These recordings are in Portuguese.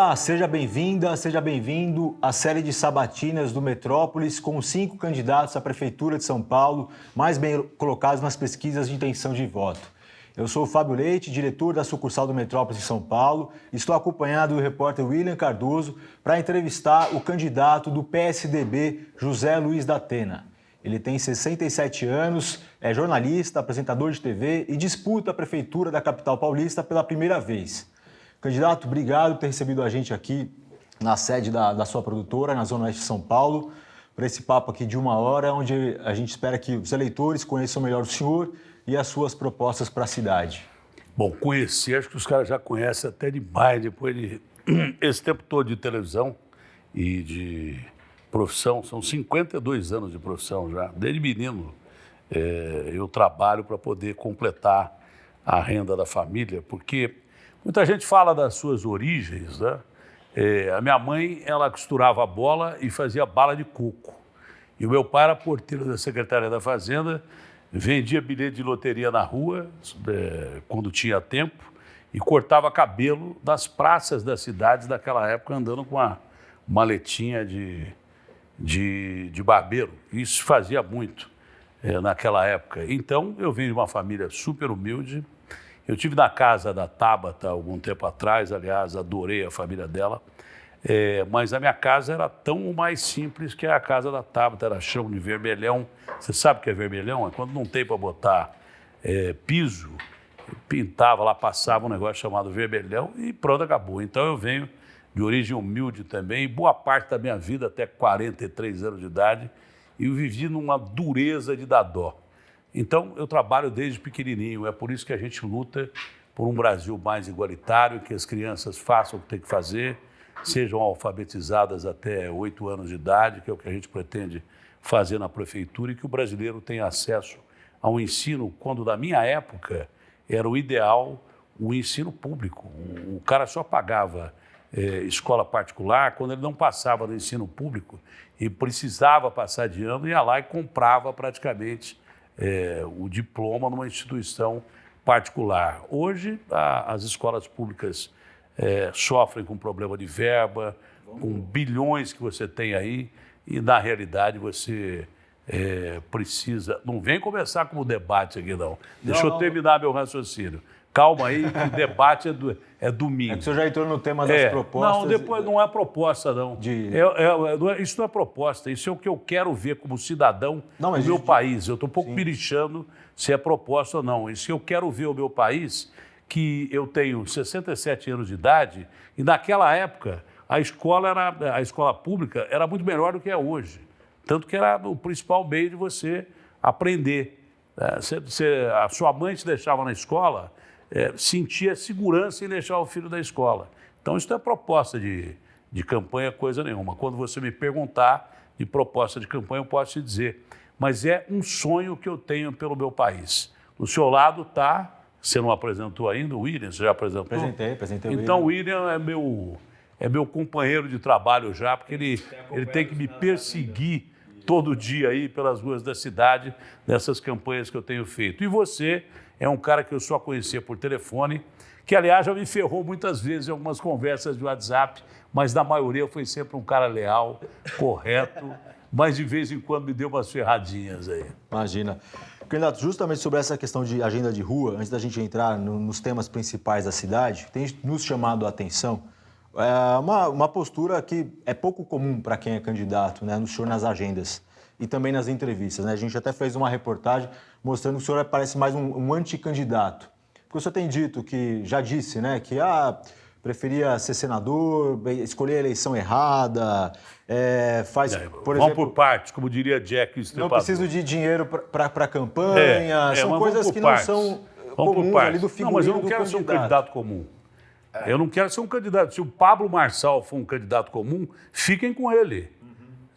Olá, seja bem-vinda, seja bem-vindo à série de sabatinas do Metrópolis com 5 candidatos à Prefeitura de São Paulo mais bem colocados nas pesquisas de intenção de voto. Eu sou o Fábio Leite, diretor da sucursal do Metrópolis de São Paulo, e estou acompanhado do repórter William Cardoso para entrevistar o candidato do PSDB, José Luiz da Atena. Ele tem 67 anos, é jornalista, apresentador de TV e disputa a Prefeitura da capital paulista pela primeira vez. Candidato, obrigado por ter recebido a gente aqui na sede da sua produtora, na Zona Oeste de São Paulo, para esse papo aqui de 1 hora, onde a gente espera que os eleitores conheçam melhor o senhor e as suas propostas para a cidade. Bom, conheci, acho que os caras já conhecem até demais, depois de esse tempo todo de televisão e de profissão, são 52 anos de profissão já, desde menino eu trabalho para poder completar a renda da família, porque muita gente fala das suas origens, né? A minha mãe, ela costurava bola e fazia bala de coco. E o meu pai era porteiro da Secretaria da Fazenda, vendia bilhete de loteria na rua, quando tinha tempo, e cortava cabelo das praças das cidades daquela época, andando com uma maletinha de barbeiro. Isso se fazia muito naquela época. Então, eu venho de uma família super humilde. Eu estive na casa da Tabata algum tempo atrás, aliás, adorei a família dela, mas a minha casa era tão mais simples que a casa da Tabata, era chão de vermelhão. Você sabe o que é vermelhão? É quando não tem para botar piso, pintava lá, passava um negócio chamado vermelhão e pronto, acabou. Então eu venho de origem humilde também, boa parte da minha vida, até 43 anos de idade, e eu vivi numa dureza de dar dó. Então, eu trabalho desde pequenininho, é por isso que a gente luta por um Brasil mais igualitário, que as crianças façam o que tem que fazer, sejam alfabetizadas até 8 anos de idade, que é o que a gente pretende fazer na prefeitura, e que o brasileiro tenha acesso ao ensino, quando na minha época era o ideal o ensino público. O cara só pagava escola particular quando ele não passava no ensino público e precisava passar de ano, ia lá e comprava praticamente o diploma numa instituição particular. Hoje, as escolas públicas sofrem com problema de verba, com bilhões que você tem aí, e na realidade você precisa... Não vem começar com o debate aqui, não. Deixa eu terminar meu raciocínio. Calma aí, que o debate é domingo. É que o senhor já entrou no tema das propostas... Não, depois não é proposta, não. Isso não é proposta, isso é o que eu quero ver como cidadão do meu país. Eu estou um pouco pirichando se é proposta ou não. Isso que eu quero ver o meu país, que eu tenho 67 anos de idade, e naquela época a escola pública era muito melhor do que é hoje. Tanto que era o principal meio de você aprender. A sua mãe te deixava na escola... sentia segurança em deixar o filho da escola. Então, isso não é proposta de campanha, coisa nenhuma. Quando você me perguntar de proposta de campanha, eu posso te dizer. Mas é um sonho que eu tenho pelo meu país. Do seu lado está, você não apresentou ainda, o William, você já apresentou? Apresentei o William. Então, o William é meu companheiro de trabalho já, porque ele tem que me perseguir todo dia aí pelas ruas da cidade, nessas campanhas que eu tenho feito. E você é um cara que eu só conhecia por telefone, que, aliás, já me ferrou muitas vezes em algumas conversas de WhatsApp, mas na maioria foi sempre um cara leal, correto, mas de vez em quando me deu umas ferradinhas aí. Imagina. Candidato, justamente sobre essa questão de agenda de rua, antes da gente entrar nos temas principais da cidade, tem nos chamado a atenção uma postura que é pouco comum para quem é candidato, né, no senhor nas agendas e também nas entrevistas, né? A gente até fez uma reportagem mostrando que o senhor parece mais um anticandidato. Porque o senhor tem dito que, já disse, né, que preferia ser senador, escolher a eleição errada, por exemplo... Vamos por partes, como diria Jack o Estripador. Não preciso de dinheiro para a campanha, são coisas que não são comuns ali do figurino. Não, mas eu não quero ser um candidato comum. Eu não quero ser um candidato. Se o Pablo Marçal for um candidato comum, fiquem com ele.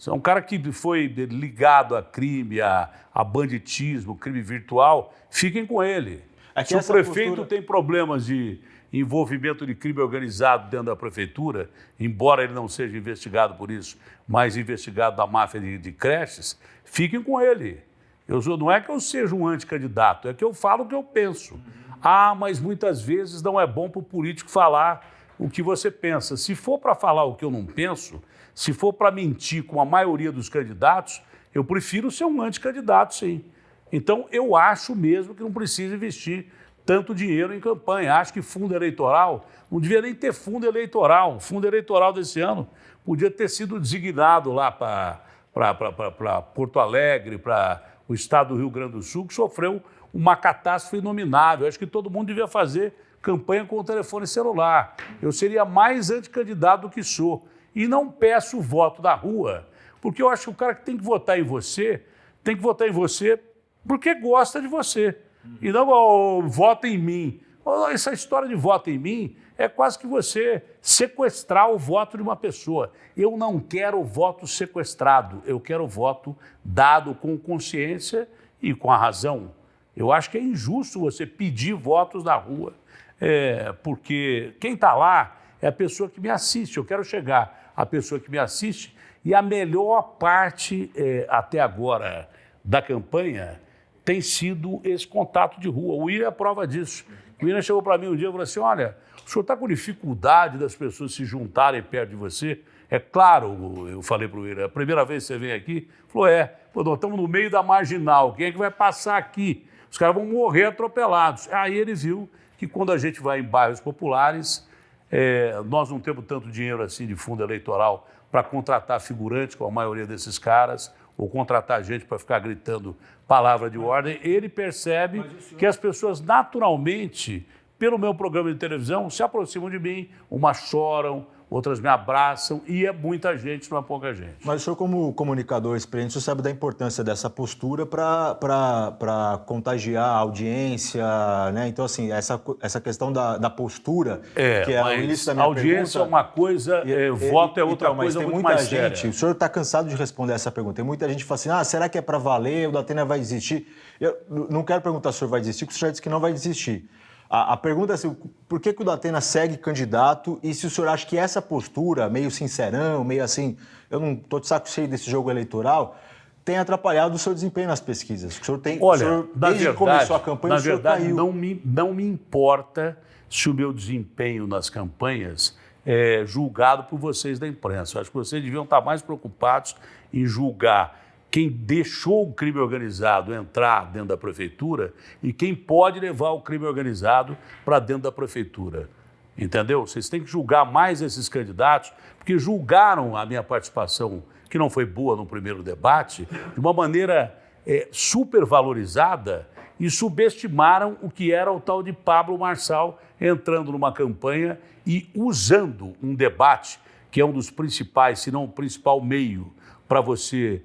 É um cara que foi ligado a crime, a banditismo, crime virtual, fiquem com ele. Se o prefeito tem problemas de envolvimento de crime organizado dentro da prefeitura, embora ele não seja investigado por isso, mas investigado da máfia de creches, fiquem com ele. Não é que eu seja um anticandidato, é que eu falo o que eu penso. Mas muitas vezes não é bom para o político falar o que você pensa. Se for para falar o que eu não penso, se for para mentir com a maioria dos candidatos, eu prefiro ser um anticandidato, sim. Então, eu acho mesmo que não precisa investir tanto dinheiro em campanha. Acho que fundo eleitoral, não devia nem ter fundo eleitoral. O fundo eleitoral desse ano podia ter sido designado lá para Porto Alegre, para o estado do Rio Grande do Sul, que sofreu uma catástrofe inominável. Acho que todo mundo devia fazer campanha com o telefone celular. Eu seria mais anticandidato do que sou. E não peço o voto da rua, porque eu acho que o cara que tem que votar em você, tem que votar em você porque gosta de você. E não vota em mim. Essa história de voto em mim é quase que você sequestrar o voto de uma pessoa. Eu não quero voto sequestrado, eu quero voto dado com consciência e com a razão. Eu acho que é injusto você pedir votos na rua, porque quem está lá é a pessoa que me assiste. Eu quero chegar à pessoa que me assiste e a melhor parte até agora da campanha tem sido esse contato de rua. O William é a prova disso. O William chegou para mim um dia e falou assim, olha, o senhor está com dificuldade das pessoas se juntarem perto de você? É claro, eu falei para o William, a primeira vez que você vem aqui, ele falou, nós estamos no meio da marginal, quem é que vai passar aqui? Os caras vão morrer atropelados. Aí ele viu que quando a gente vai em bairros populares, nós não temos tanto dinheiro assim de fundo eleitoral para contratar figurantes com a maioria desses caras, ou contratar gente para ficar gritando palavra de ordem. Ele percebe que as pessoas naturalmente, pelo meu programa de televisão, se aproximam de mim, umas choram, outras me abraçam, e é muita gente, não é pouca gente. Mas o senhor, como comunicador experiente, o senhor sabe da importância dessa postura para contagiar a audiência, né? Então, assim, essa questão da postura, que é o início da minha audiência pergunta, é uma coisa, voto é outra então, coisa mas tem muito muita mais gente, séria. o senhor está cansado de responder essa pergunta, tem muita gente que fala assim, será que é para valer, o Datena vai desistir? Eu não quero perguntar se o senhor vai desistir, porque o senhor disse que não vai desistir. A pergunta é assim, por que o Datena segue candidato e se o senhor acha que essa postura, meio sincerão, meio assim, eu não estou de saco cheio desse jogo eleitoral, tem atrapalhado o seu desempenho nas pesquisas? O senhor tem, desde que começou a campanha, o senhor caiu. Não me importa se o meu desempenho nas campanhas é julgado por vocês da imprensa. Eu acho que vocês deviam estar mais preocupados em julgar quem deixou o crime organizado entrar dentro da prefeitura e quem pode levar o crime organizado para dentro da prefeitura. Entendeu? Vocês têm que julgar mais esses candidatos, porque julgaram a minha participação, que não foi boa no primeiro debate, de uma maneira supervalorizada e subestimaram o que era o tal de Pablo Marçal entrando numa campanha e usando um debate, que é um dos principais, se não o principal meio para você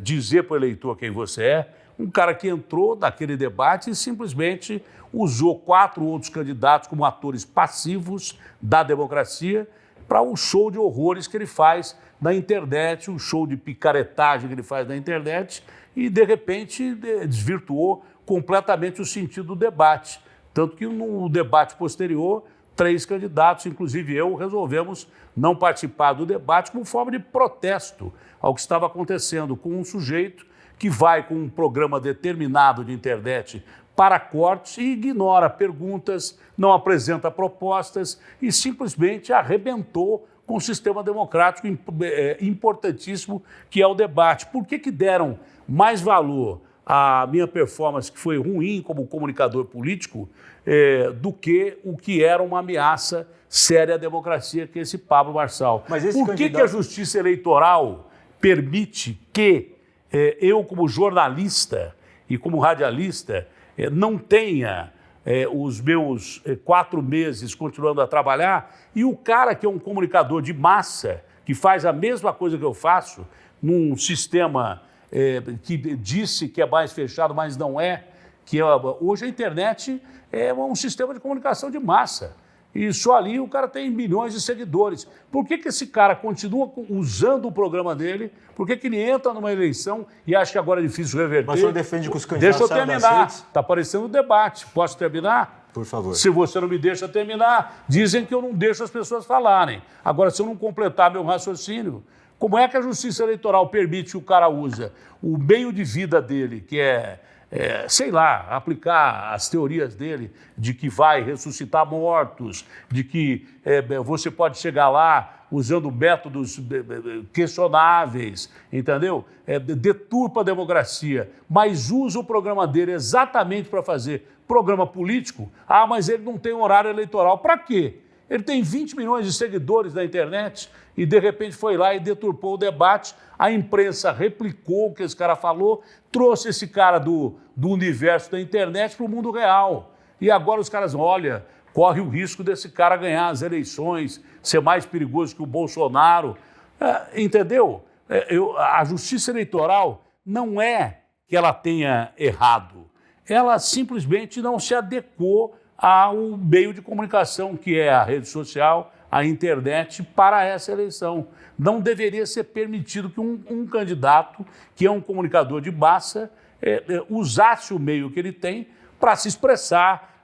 dizer para o eleitor quem você é, um cara que entrou naquele debate e simplesmente usou 4 outros candidatos como atores passivos da democracia para um show de horrores que ele faz na internet, um show de picaretagem que ele faz na internet e, de repente, desvirtuou completamente o sentido do debate. Tanto que no debate posterior, 3 candidatos, inclusive eu, resolvemos não participar do debate como forma de protesto ao que estava acontecendo com um sujeito que vai com um programa determinado de internet para cortes e ignora perguntas, não apresenta propostas e simplesmente arrebentou com o sistema democrático importantíssimo que é o debate. Por que deram mais valor à minha performance, que foi ruim como comunicador político, do que o que era uma ameaça séria à democracia, que é esse Pablo Marçal? Por que a Justiça Eleitoral permite que eu, como jornalista e como radialista, não tenha os meus 4 meses continuando a trabalhar e o cara que é um comunicador de massa, que faz a mesma coisa que eu faço, num sistema que disse que é mais fechado, mas não é, hoje a internet é um sistema de comunicação de massa. E só ali o cara tem milhões de seguidores. Por que esse cara continua usando o programa dele? Por que ele entra numa eleição e acha que agora é difícil reverter? Mas o senhor defende que os candidatos Deixa eu terminar. Está aparecendo o debate. Posso terminar? Por favor. Se você não me deixa terminar, dizem que eu não deixo as pessoas falarem. Agora, se eu não completar meu raciocínio, como é que a Justiça Eleitoral permite que o cara use o meio de vida dele, que é sei lá, aplicar as teorias dele de que vai ressuscitar mortos, de que você pode chegar lá usando métodos questionáveis, entendeu? Deturpa a democracia, mas usa o programa dele exatamente para fazer programa político. Ah, mas ele não tem horário eleitoral. Para quê? Ele tem 20 milhões de seguidores na internet e, de repente, foi lá e deturpou o debate. A imprensa replicou o que esse cara falou, trouxe esse cara do universo da internet para o mundo real. E agora os caras, olha, corre o risco desse cara ganhar as eleições, ser mais perigoso que o Bolsonaro. Entendeu? A justiça eleitoral não é que ela tenha errado. Ela simplesmente não se adequou ao meio de comunicação, que é a rede social, a internet, para essa eleição. Não deveria ser permitido que um candidato, que é um comunicador de massa, usasse o meio que ele tem para se expressar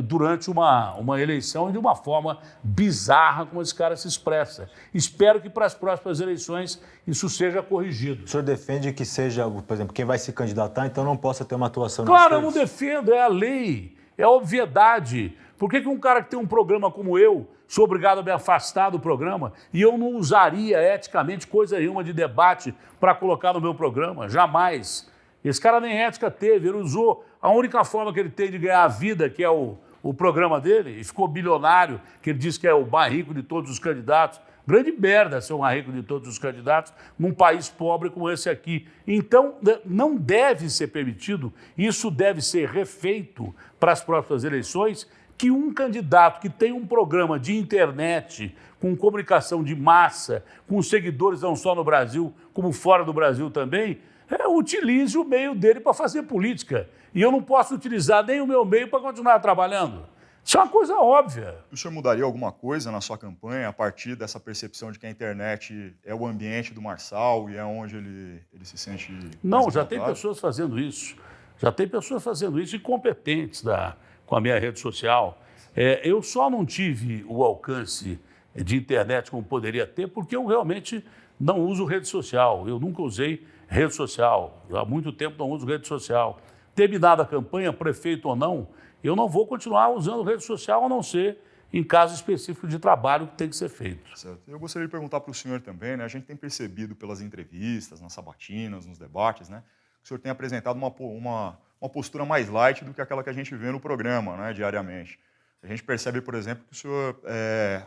durante uma eleição de uma forma bizarra como esse cara se expressa. Espero que para as próximas eleições isso seja corrigido. O senhor defende que seja, por exemplo, quem vai se candidatar, então não possa ter uma atuação nas Claro, eu não redes? defendo, é a lei, é a obviedade. Por que um cara que tem um programa como eu sou obrigado a me afastar do programa e eu não usaria eticamente coisa nenhuma de debate para colocar no meu programa? Jamais. Esse cara nem ética teve, ele usou a única forma que ele tem de ganhar a vida, que é o programa dele, e ficou bilionário, que ele diz que é o mais rico de todos os candidatos. Grande merda ser o mais rico de todos os candidatos num país pobre como esse aqui. Então, não deve ser permitido, isso deve ser refeito para as próximas eleições, que um candidato que tem um programa de internet, com comunicação de massa, com seguidores não só no Brasil, como fora do Brasil também, utilize o meio dele para fazer política. E eu não posso utilizar nem o meu meio para continuar trabalhando. Isso é uma coisa óbvia. O senhor mudaria alguma coisa na sua campanha a partir dessa percepção de que a internet é o ambiente do Marçal e é onde ele se sente Não, mais já tem encontrado? pessoas fazendo isso. Já tem pessoas fazendo isso, incompetentes com a minha rede social. Eu só não tive o alcance de internet como poderia ter, porque eu realmente não uso rede social. Eu nunca usei rede social. Há muito tempo não uso rede social. Terminada a campanha, prefeito ou não, eu não vou continuar usando rede social, a não ser em caso específico de trabalho que tem que ser feito. Certo. Eu gostaria de perguntar para o senhor também, né? A gente tem percebido pelas entrevistas, nas sabatinas, nos debates, né? Que o senhor tem apresentado uma postura mais light do que aquela que a gente vê no programa, né, diariamente. A gente percebe, por exemplo, que o senhor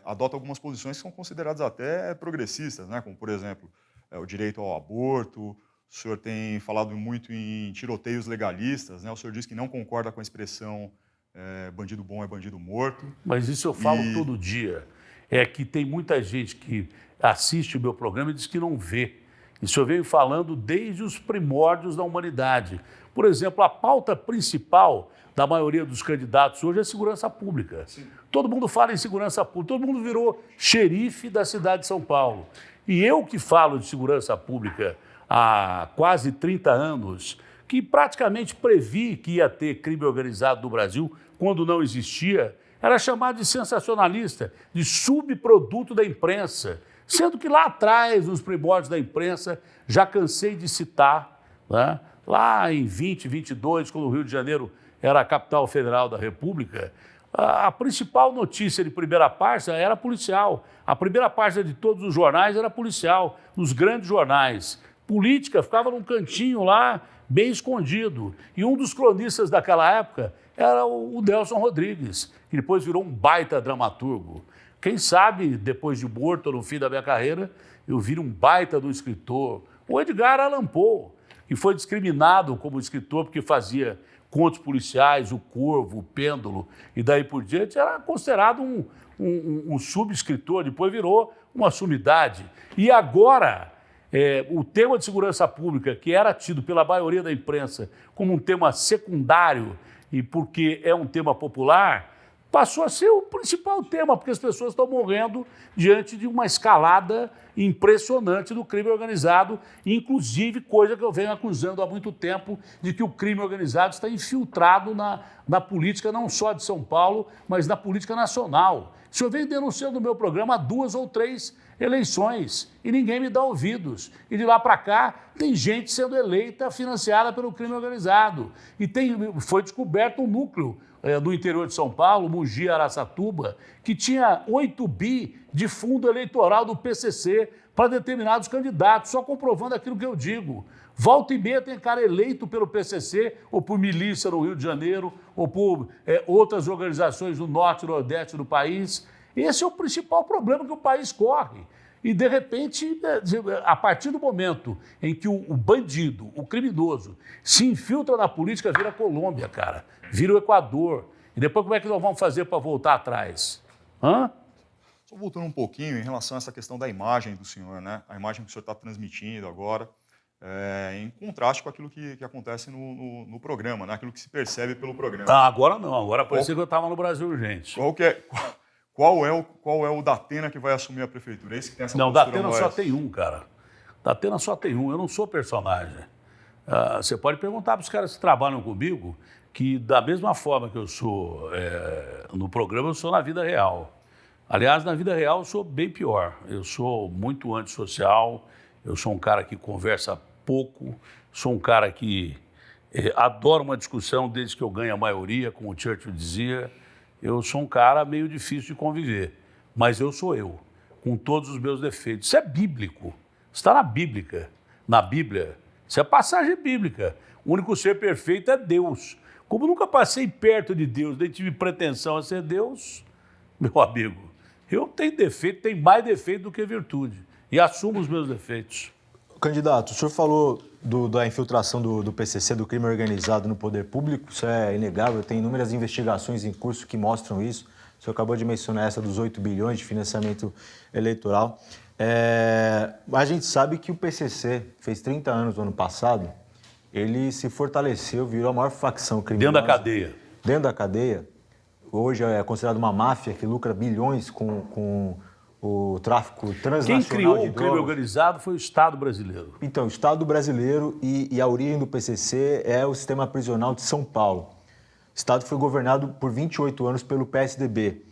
adota algumas posições que são consideradas até progressistas, né? Como, por exemplo, o direito ao aborto. O senhor tem falado muito em tiroteios legalistas, né? O senhor diz que não concorda com a expressão bandido bom é bandido morto. Mas isso eu falo todo dia. É que tem muita gente que assiste o meu programa e diz que não vê. Isso eu venho falando desde os primórdios da humanidade. Por exemplo, a pauta principal da maioria dos candidatos hoje é segurança pública. Sim. Todo mundo fala em segurança pública, todo mundo virou xerife da cidade de São Paulo. E eu que falo de segurança pública há quase 30 anos, que praticamente previ que ia ter crime organizado no Brasil quando não existia, era chamado de sensacionalista, de subproduto da imprensa, sendo que lá atrás, nos primórdios da imprensa, já cansei de citar, né? Lá em 2022, quando o Rio de Janeiro era a capital federal da República, a principal notícia de primeira página era policial. A primeira página de todos os jornais era policial, nos grandes jornais. Política ficava num cantinho lá, bem escondido. E um dos cronistas daquela época era o Nelson Rodrigues, que depois virou um baita dramaturgo. Quem sabe, depois de morto, no fim da minha carreira, eu vire um baita do escritor. O Edgar Allan Poe, que foi discriminado como escritor porque fazia contos policiais, O Corvo, O Pêndulo e daí por diante, era considerado um subescritor, depois virou uma sumidade. E agora, o tema de segurança pública, que era tido pela maioria da imprensa como um tema secundário e porque é um tema popular, passou a ser o principal tema, porque as pessoas estão morrendo diante de uma escalada impressionante do crime organizado, inclusive coisa que eu venho acusando há muito tempo, de que o crime organizado está infiltrado na política não só de São Paulo, mas na política nacional. O senhor vem denunciando no meu programa há 2 ou 3 eleições e ninguém me dá ouvidos. E de lá para cá tem gente sendo eleita financiada pelo crime organizado. E foi descoberto um núcleo do interior de São Paulo, Mogi, Araçatuba, que tinha 8 bi de fundo eleitoral do PCC para determinados candidatos, só comprovando aquilo que eu digo. Volta e meia tem cara eleito pelo PCC, ou por milícia no Rio de Janeiro, ou por outras organizações do norte e nordeste do país. Esse é o principal problema que o país corre. E, de repente, a partir do momento em que o bandido, o criminoso, se infiltra na política, vira a Colômbia, cara. Vira o Equador. E depois como é que nós vamos fazer para voltar atrás? Só voltando um pouquinho em relação a essa questão da imagem do senhor, né? A imagem que o senhor está transmitindo agora, em contraste com aquilo que acontece no programa, né? Aquilo que se percebe pelo programa. Agora não. Agora parecia que eu estava no Brasil Urgente. Qual é o Datena que vai assumir a prefeitura? Esse que tem essa Não, postura Datena mais... só tem um, cara. Datena só tem um. Eu não sou personagem. Você pode perguntar para os caras que trabalham comigo que, da mesma forma que eu sou no programa, eu sou na vida real. Aliás, na vida real, eu sou bem pior. Eu sou muito antissocial, eu sou um cara que conversa pouco, sou um cara que adora uma discussão desde que eu ganho a maioria, como o Churchill dizia. Eu sou um cara meio difícil de conviver, mas eu sou eu, com todos os meus defeitos. Isso é bíblico, está na Bíblia. Isso é passagem bíblica. O único ser perfeito é Deus. Como nunca passei perto de Deus, nem tive pretensão a ser Deus, meu amigo, eu tenho defeito, tenho mais defeito do que virtude, e assumo os meus defeitos. Candidato, o senhor falou da infiltração do PCC, do crime organizado no poder público, isso é inegável, tem inúmeras investigações em curso que mostram isso. O senhor acabou de mencionar essa dos 8 bilhões de financiamento eleitoral. A gente sabe que o PCC fez 30 anos no ano passado, ele se fortaleceu, virou a maior facção criminosa. Dentro da cadeia. Dentro da cadeia. Hoje é considerado uma máfia que lucra bilhões com o tráfico transnacional. Quem criou o crime organizado foi o Estado brasileiro. Então, o Estado brasileiro e a origem do PCC é o sistema prisional de São Paulo. O Estado foi governado por 28 anos pelo PSDB.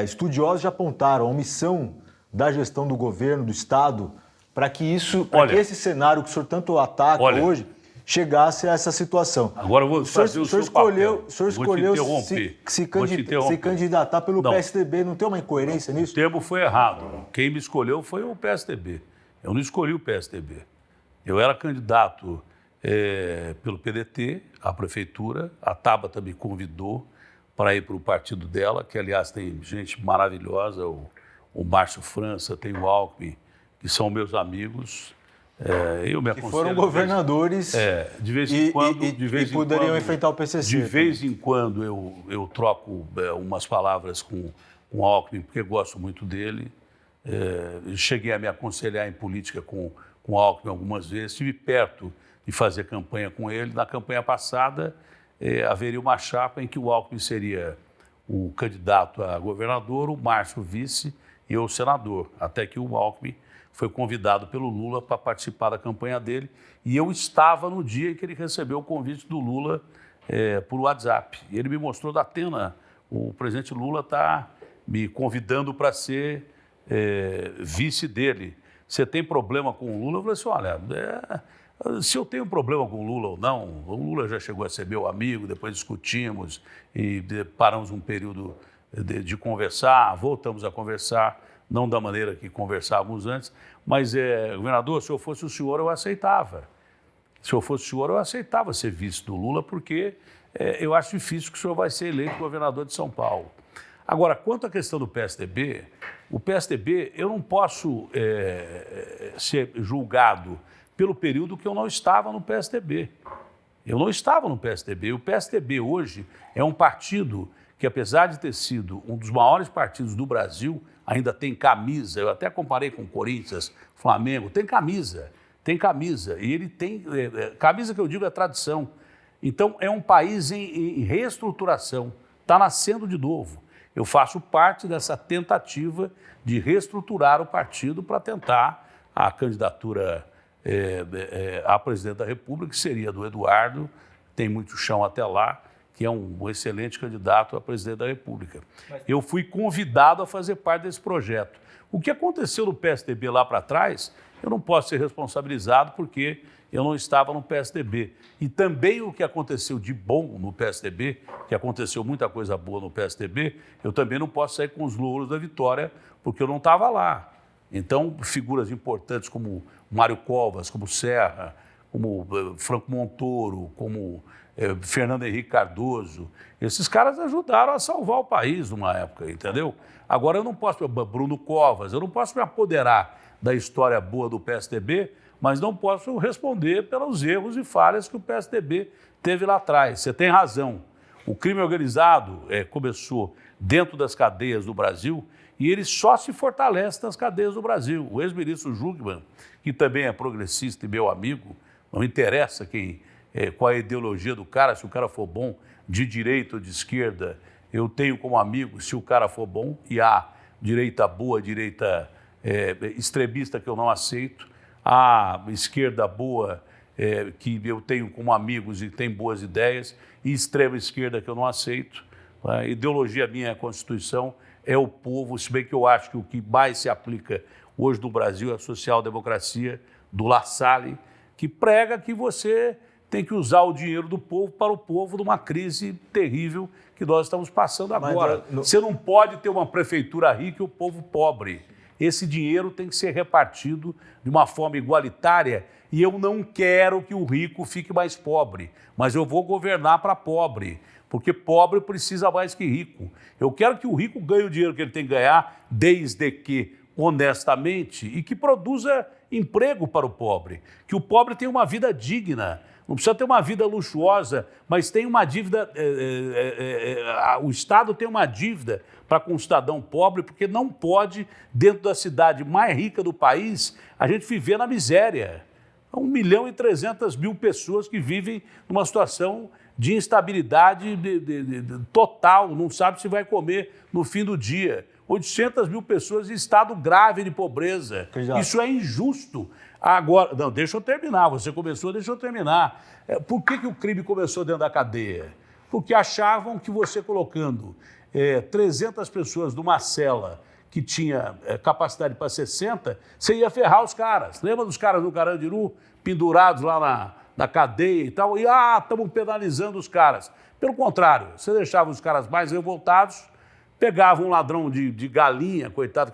Estudiosos já apontaram a omissão da gestão do governo, do Estado, para que esse cenário que o senhor tanto ataca hoje chegasse a essa situação. Agora eu vou fazer o seu papel. O senhor escolheu se candidatar pelo PSDB. Não tem uma incoerência nisso? O termo foi errado. Quem me escolheu foi o PSDB. Eu não escolhi o PSDB. Eu era candidato pelo PDT à prefeitura. A Tabata me convidou para ir para o partido dela, que, aliás, tem gente maravilhosa, o Márcio França, tem o Alckmin, que são meus amigos. Eu me aconselho. Que foram governadores de vez em quando, e poderiam enfrentar o PCC. De vez em quando eu troco umas palavras com o Alckmin, porque gosto muito dele. Cheguei a me aconselhar em política com o Alckmin algumas vezes. Estive perto de fazer campanha com ele. Na campanha passada, haveria uma chapa em que o Alckmin seria o candidato a governador, o Márcio vice e eu senador, até que o Alckmin foi convidado pelo Lula para participar da campanha dele e eu estava no dia em que ele recebeu o convite do Lula por WhatsApp. E ele me mostrou, Datena, o presidente Lula está me convidando para ser vice dele. Você tem problema com o Lula? Eu falei assim, olha, se eu tenho problema com o Lula ou não, o Lula já chegou a ser meu amigo, depois discutimos e paramos um período de conversar, voltamos a conversar, não da maneira que conversávamos antes, mas, governador, se eu fosse o senhor, eu aceitava. Se eu fosse o senhor, eu aceitava ser vice do Lula, porque eu acho difícil que o senhor vai ser eleito governador de São Paulo. Agora, quanto à questão do PSDB, o PSDB, eu não posso ser julgado pelo período que eu não estava no PSDB. Eu não estava no PSDB. O PSDB hoje é um partido que, apesar de ter sido um dos maiores partidos do Brasil, ainda tem camisa. Eu até comparei com Corinthians, Flamengo. Tem camisa. E ele tem... camisa que eu digo é tradição. Então, é um país em reestruturação. Está nascendo de novo. Eu faço parte dessa tentativa de reestruturar o partido para tentar a candidatura a presidente da República, que seria do Eduardo, tem muito chão até lá, que é um excelente candidato a presidente da República. Eu fui convidado a fazer parte desse projeto. O que aconteceu no PSDB lá para trás, eu não posso ser responsabilizado porque eu não estava no PSDB. E também o que aconteceu de bom no PSDB, que aconteceu muita coisa boa no PSDB, eu também não posso sair com os louros da vitória porque eu não estava lá. Então, figuras importantes como Mário Covas, como Serra, como Franco Montoro, como Fernando Henrique Cardoso, esses caras ajudaram a salvar o país numa época, entendeu? Agora eu não posso, Bruno Covas, eu não posso me apoderar da história boa do PSDB, mas não posso responder pelos erros e falhas que o PSDB teve lá atrás. Você tem razão. O crime organizado começou dentro das cadeias do Brasil e ele só se fortalece nas cadeias do Brasil. O ex-ministro Jungmann, que também é progressista e meu amigo, não interessa qual é a ideologia do cara, se o cara for bom, de direita ou de esquerda, eu tenho como amigo, se o cara for bom, e há direita boa, direita extremista que eu não aceito, há esquerda boa que eu tenho como amigos e tem boas ideias, e extrema esquerda que eu não aceito. A ideologia minha é a Constituição, é o povo, se bem que eu acho que o que mais se aplica hoje no Brasil é a social-democracia do La Salle, que prega que você tem que usar o dinheiro do povo para o povo numa crise terrível que nós estamos passando agora. Você não pode ter uma prefeitura rica e o povo pobre. Esse dinheiro tem que ser repartido de uma forma igualitária e eu não quero que o rico fique mais pobre, mas eu vou governar para pobre, porque pobre precisa mais que rico. Eu quero que o rico ganhe o dinheiro que ele tem que ganhar, desde que honestamente, e que produza emprego para o pobre, que o pobre tenha uma vida digna. Não precisa ter uma vida luxuosa, mas tem uma dívida, o Estado tem uma dívida para com o cidadão pobre, porque não pode, dentro da cidade mais rica do país, a gente viver na miséria. 1.300.000 pessoas que vivem numa situação de instabilidade total, não sabe se vai comer no fim do dia. 800.000 pessoas em estado grave de pobreza. Exato. Isso é injusto. Agora, não, deixa eu terminar, você começou, deixa eu terminar. Por que o crime começou dentro da cadeia? Porque achavam que você colocando 300 pessoas numa cela que tinha capacidade para 60, você ia ferrar os caras. Lembra dos caras do Carandiru, pendurados lá na cadeia e tal? E, estamos penalizando os caras. Pelo contrário, você deixava os caras mais revoltados, pegava um ladrão de galinha, coitado,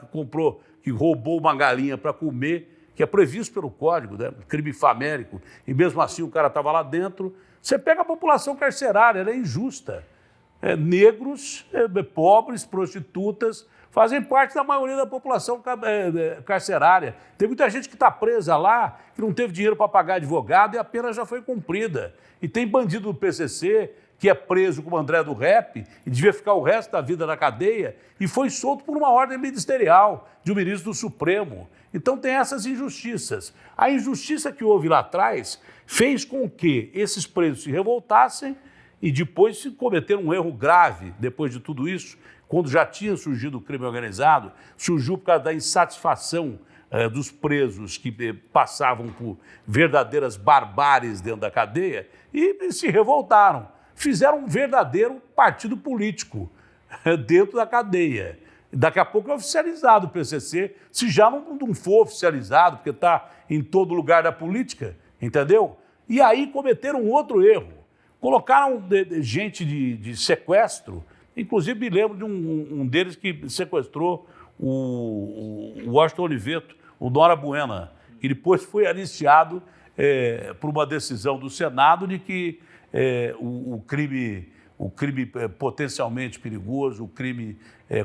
que roubou uma galinha para comer, que é previsto pelo Código, né? Crime famérico, e mesmo assim o cara estava lá dentro. Você pega a população carcerária, ela é injusta. Negros, pobres, prostitutas, fazem parte da maioria da população carcerária. Tem muita gente que está presa lá, que não teve dinheiro para pagar advogado e a pena já foi cumprida. E tem bandido do PCC que é preso como André do Rep e devia ficar o resto da vida na cadeia e foi solto por uma ordem ministerial de um ministro do Supremo. Então tem essas injustiças. A injustiça que houve lá atrás fez com que esses presos se revoltassem e depois se cometeram um erro grave, depois de tudo isso, quando já tinha surgido o crime organizado, surgiu por causa da insatisfação dos presos que passavam por verdadeiras barbáries dentro da cadeia e se revoltaram. Fizeram um verdadeiro partido político dentro da cadeia. Daqui a pouco é oficializado o PCC, se já não for oficializado, porque está em todo lugar da política, entendeu? E aí cometeram um outro erro. Colocaram gente de sequestro, inclusive me lembro de um deles que sequestrou o Washington Oliveto, o Nora Buena, que depois foi anistiado por uma decisão do Senado de que o crime potencialmente perigoso, o crime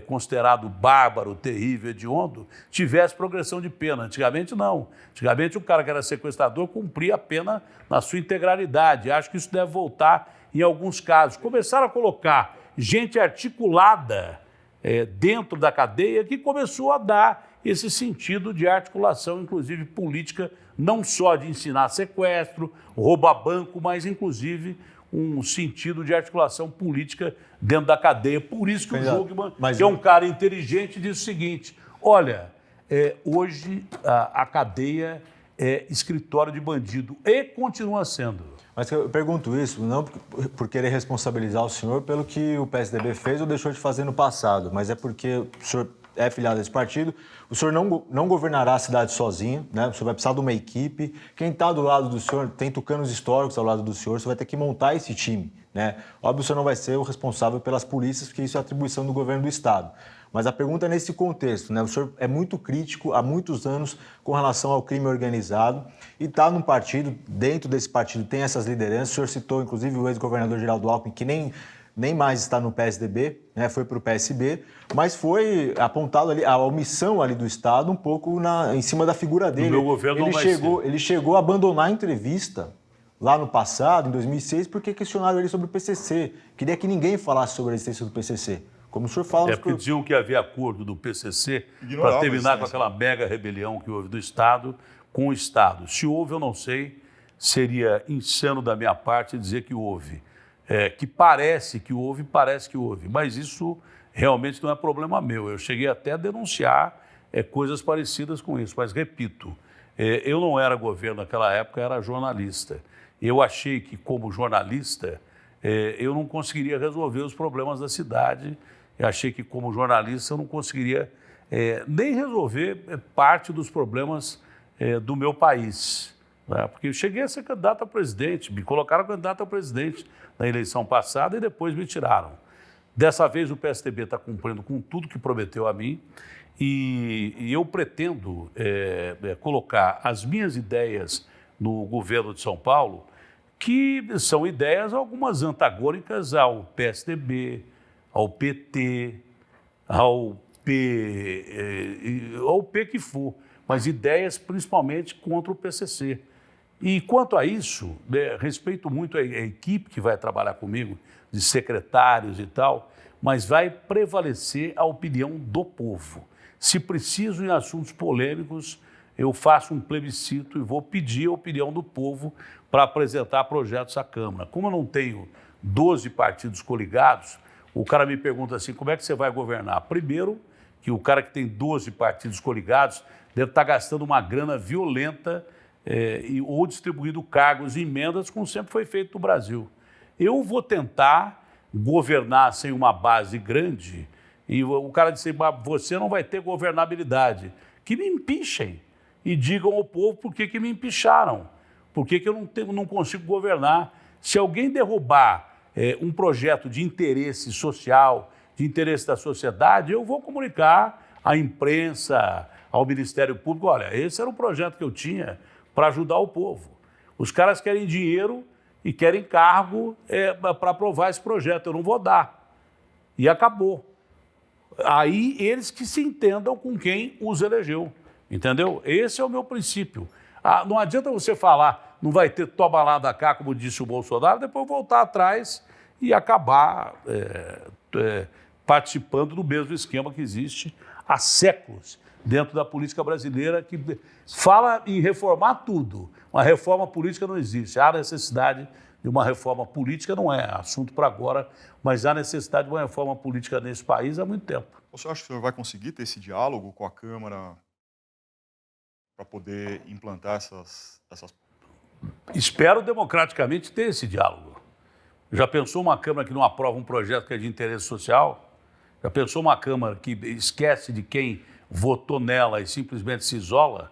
considerado bárbaro, terrível, hediondo, tivesse progressão de pena. Antigamente, não. Antigamente, o cara que era sequestrador cumpria a pena na sua integralidade. Acho que isso deve voltar em alguns casos. Começaram a colocar gente articulada dentro da cadeia que começou a dar esse sentido de articulação, inclusive política, não só de ensinar sequestro, roubar banco, mas inclusive um sentido de articulação política dentro da cadeia. Por isso que o Jungmann, que é um cara inteligente, diz o seguinte: olha, hoje a cadeia é escritório de bandido e continua sendo. Mas eu pergunto isso não por querer responsabilizar o senhor pelo que o PSDB fez ou deixou de fazer no passado, mas é porque o senhor é filiado a esse partido, o senhor não governará a cidade sozinho, né? O senhor vai precisar de uma equipe. Quem está do lado do senhor, tem tucanos históricos ao lado do senhor, você vai ter que montar esse time, né? Óbvio, o senhor não vai ser o responsável pelas polícias, porque isso é atribuição do governo do Estado. Mas a pergunta é nesse contexto, né? O senhor é muito crítico há muitos anos com relação ao crime organizado e está num partido, dentro desse partido tem essas lideranças. O senhor citou, inclusive, o ex-governador Geraldo Alckmin, que nem mais está no PSDB, né? Foi para o PSB, mas foi apontado ali a omissão ali do Estado um pouco em cima da figura dele. No meu governo Ele chegou a abandonar a entrevista lá no passado, em 2006, porque questionaram ele sobre o PCC. Queria que ninguém falasse sobre a existência do PCC. Como o senhor fala... porque diziam que havia acordo do PCC para terminar com aquela mega rebelião que houve do Estado com o Estado. Se houve, eu não sei, seria insano da minha parte dizer que houve. Que parece que houve, mas isso realmente não é problema meu. Eu cheguei até a denunciar coisas parecidas com isso, mas repito, eu não era governo naquela época, era jornalista. Eu achei que, como jornalista, eu não conseguiria resolver os problemas da cidade. Eu achei que, como jornalista, eu não conseguiria nem resolver parte dos problemas do meu país. Né? Porque eu cheguei a ser candidato a presidente, me colocaram candidato a presidente na eleição passada e depois me tiraram. Dessa vez o PSDB está cumprindo com tudo que prometeu a mim e eu pretendo colocar as minhas ideias no governo de São Paulo, que são ideias algumas antagônicas ao PSDB, ao PT, ao P que for, mas ideias principalmente contra o PCC. E quanto a isso, respeito muito a equipe que vai trabalhar comigo, de secretários e tal, mas vai prevalecer a opinião do povo. Se preciso, em assuntos polêmicos, eu faço um plebiscito e vou pedir a opinião do povo para apresentar projetos à Câmara. Como eu não tenho 12 partidos coligados, o cara me pergunta assim, como é que você vai governar? Primeiro, que o cara que tem 12 partidos coligados deve estar gastando uma grana violenta ou distribuindo cargos e emendas, como sempre foi feito no Brasil. Eu vou tentar governar sem uma base grande e o cara disse, você não vai ter governabilidade. Que me empichem e digam ao povo por que me empicharam, por que eu não consigo governar. Se alguém derrubar um projeto de interesse social, de interesse da sociedade, eu vou comunicar à imprensa, ao Ministério Público, olha, esse era um projeto que eu tinha para ajudar o povo. Os caras querem dinheiro e querem cargo para aprovar esse projeto, eu não vou dar. E acabou. Aí eles que se entendam com quem os elegeu, entendeu? Esse é o meu princípio. Não adianta você falar, não vai ter toma lá da cá, como disse o Bolsonaro, depois voltar atrás e acabar participando do mesmo esquema que existe há séculos dentro da política brasileira, que fala em reformar tudo. Uma reforma política não existe. Há necessidade de uma reforma política, não é assunto para agora, mas há necessidade de uma reforma política nesse país há muito tempo. O senhor acha que o senhor vai conseguir ter esse diálogo com a Câmara para poder implantar essas... Espero democraticamente ter esse diálogo. Já pensou uma Câmara que não aprova um projeto que é de interesse social? Já pensou uma Câmara que esquece de quem votou nela e simplesmente se isola?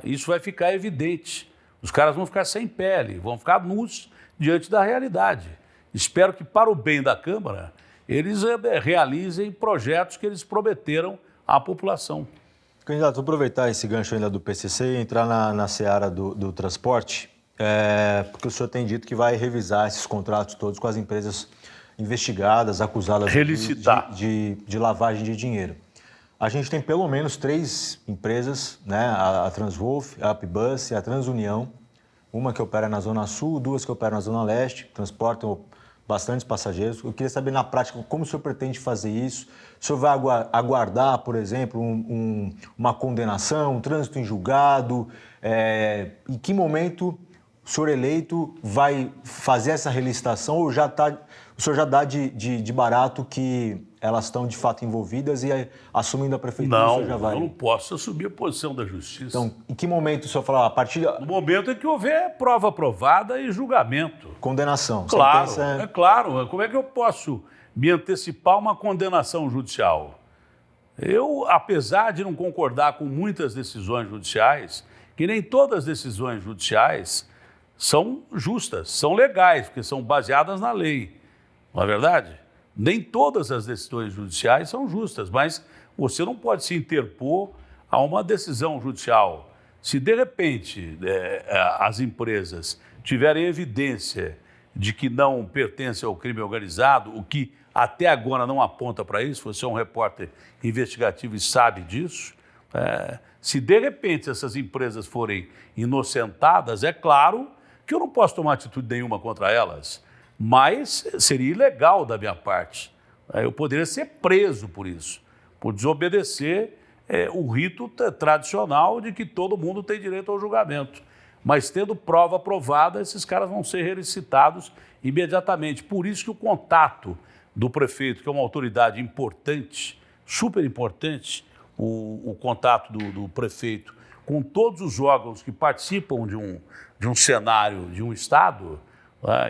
Isso vai ficar evidente. Os caras vão ficar sem pele, vão ficar nus diante da realidade. Espero que, para o bem da Câmara, eles realizem projetos que eles prometeram à população. Candidato, vou aproveitar esse gancho ainda do PCC e entrar na seara do transporte, porque o senhor tem dito que vai revisar esses contratos todos com as empresas investigadas, acusadas de lavagem de dinheiro. A gente tem pelo menos 3 empresas, né? A Transwolf, a Upbus e a Transunião, uma que opera na Zona Sul, 2 que operam na Zona Leste, transportam bastantes passageiros. Eu queria saber, na prática, como o senhor pretende fazer isso? O senhor vai aguardar, por exemplo, uma condenação, um trânsito em julgado? Em que momento o senhor eleito vai fazer essa relicitação ou o senhor já dá de barato que elas estão de fato envolvidas e assumindo a prefeitura o senhor já vai? Eu não posso assumir a posição da justiça. Então, em que momento o senhor fala, a partir No momento em que houver prova provada e julgamento. condenação? Claro, sentença... é claro. Como é que eu posso me antecipar uma condenação judicial? Eu, apesar de não concordar com muitas decisões judiciais, que nem todas as decisões judiciais são justas, são legais, porque são baseadas na lei. Não é verdade? Nem todas as decisões judiciais são justas, mas você não pode se interpor a uma decisão judicial. Se, de repente, as empresas tiverem evidência de que não pertencem ao crime organizado, o que até agora não aponta para isso, você é um repórter investigativo e sabe disso, se, de repente, essas empresas forem inocentadas, é claro que eu não posso tomar atitude nenhuma contra elas, mas seria ilegal da minha parte. Eu poderia ser preso por isso, por desobedecer o rito tradicional de que todo mundo tem direito ao julgamento. Mas tendo prova provada, esses caras vão ser relicitados imediatamente. Por isso que o contato do prefeito, que é uma autoridade importante, super importante, o contato do prefeito com todos os órgãos que participam de um cenário de um estado,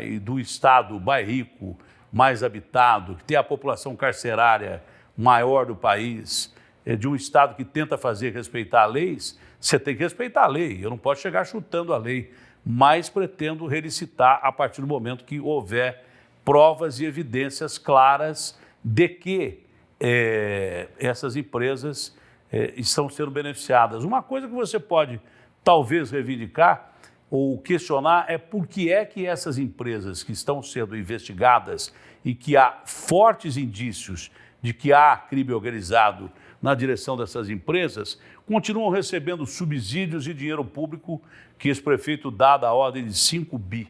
e do estado mais rico, mais habitado, que tem a população carcerária maior do país, de um estado que tenta fazer respeitar leis, você tem que respeitar a lei. Eu não posso chegar chutando a lei, mas pretendo relicitar a partir do momento que houver provas e evidências claras de que essas empresas estão sendo beneficiadas. Uma coisa que você pode talvez reivindicar ou questionar é por que é que essas empresas que estão sendo investigadas e que há fortes indícios de que há crime organizado na direção dessas empresas, continuam recebendo subsídios e dinheiro público que esse prefeito dá da ordem de 5 bi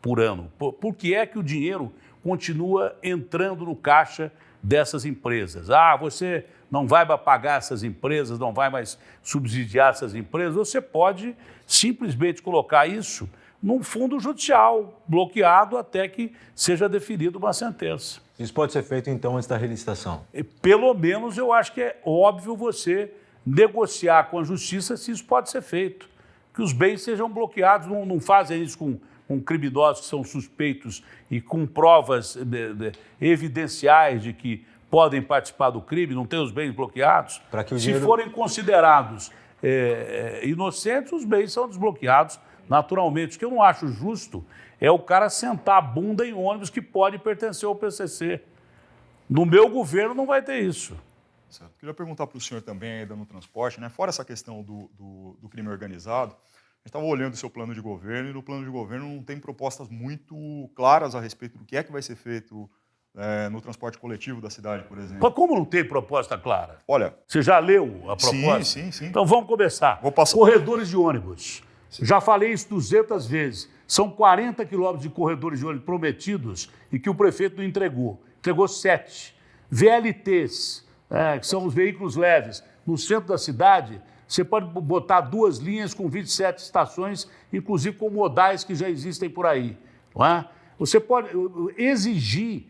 por ano. Por que é que o dinheiro continua entrando no caixa dessas empresas? Você não vai pagar essas empresas, não vai mais subsidiar essas empresas. Você pode simplesmente colocar isso num fundo judicial, bloqueado até que seja definida uma sentença. Isso pode ser feito, então, antes da relicitação? Pelo menos eu acho que é óbvio você negociar com a justiça se isso pode ser feito. Que os bens sejam bloqueados, não fazem isso com criminosos que são suspeitos e com provas evidenciais de que podem participar do crime, não tem os bens bloqueados. Se forem considerados inocentes, os bens são desbloqueados naturalmente. O que eu não acho justo é o cara sentar a bunda em ônibus que pode pertencer ao PCC. No meu governo não vai ter isso. Certo. Queria perguntar para o senhor também, ainda no transporte, né? Fora essa questão do crime organizado, a gente estava olhando o seu plano de governo e no plano de governo não tem propostas muito claras a respeito do que é que vai ser feito no transporte coletivo da cidade, por exemplo. Mas como não tem proposta clara? Olha... Você já leu a proposta? Sim. Então vamos começar. Vou passar. Corredores de ônibus. Sim. Já falei isso 200 vezes. São 40 quilômetros de corredores de ônibus prometidos e que o prefeito não entregou. Entregou 7. VLTs, que são os veículos leves. No centro da cidade, você pode botar 2 linhas com 27 estações, inclusive com modais que já existem por aí. Não é? Você pode exigir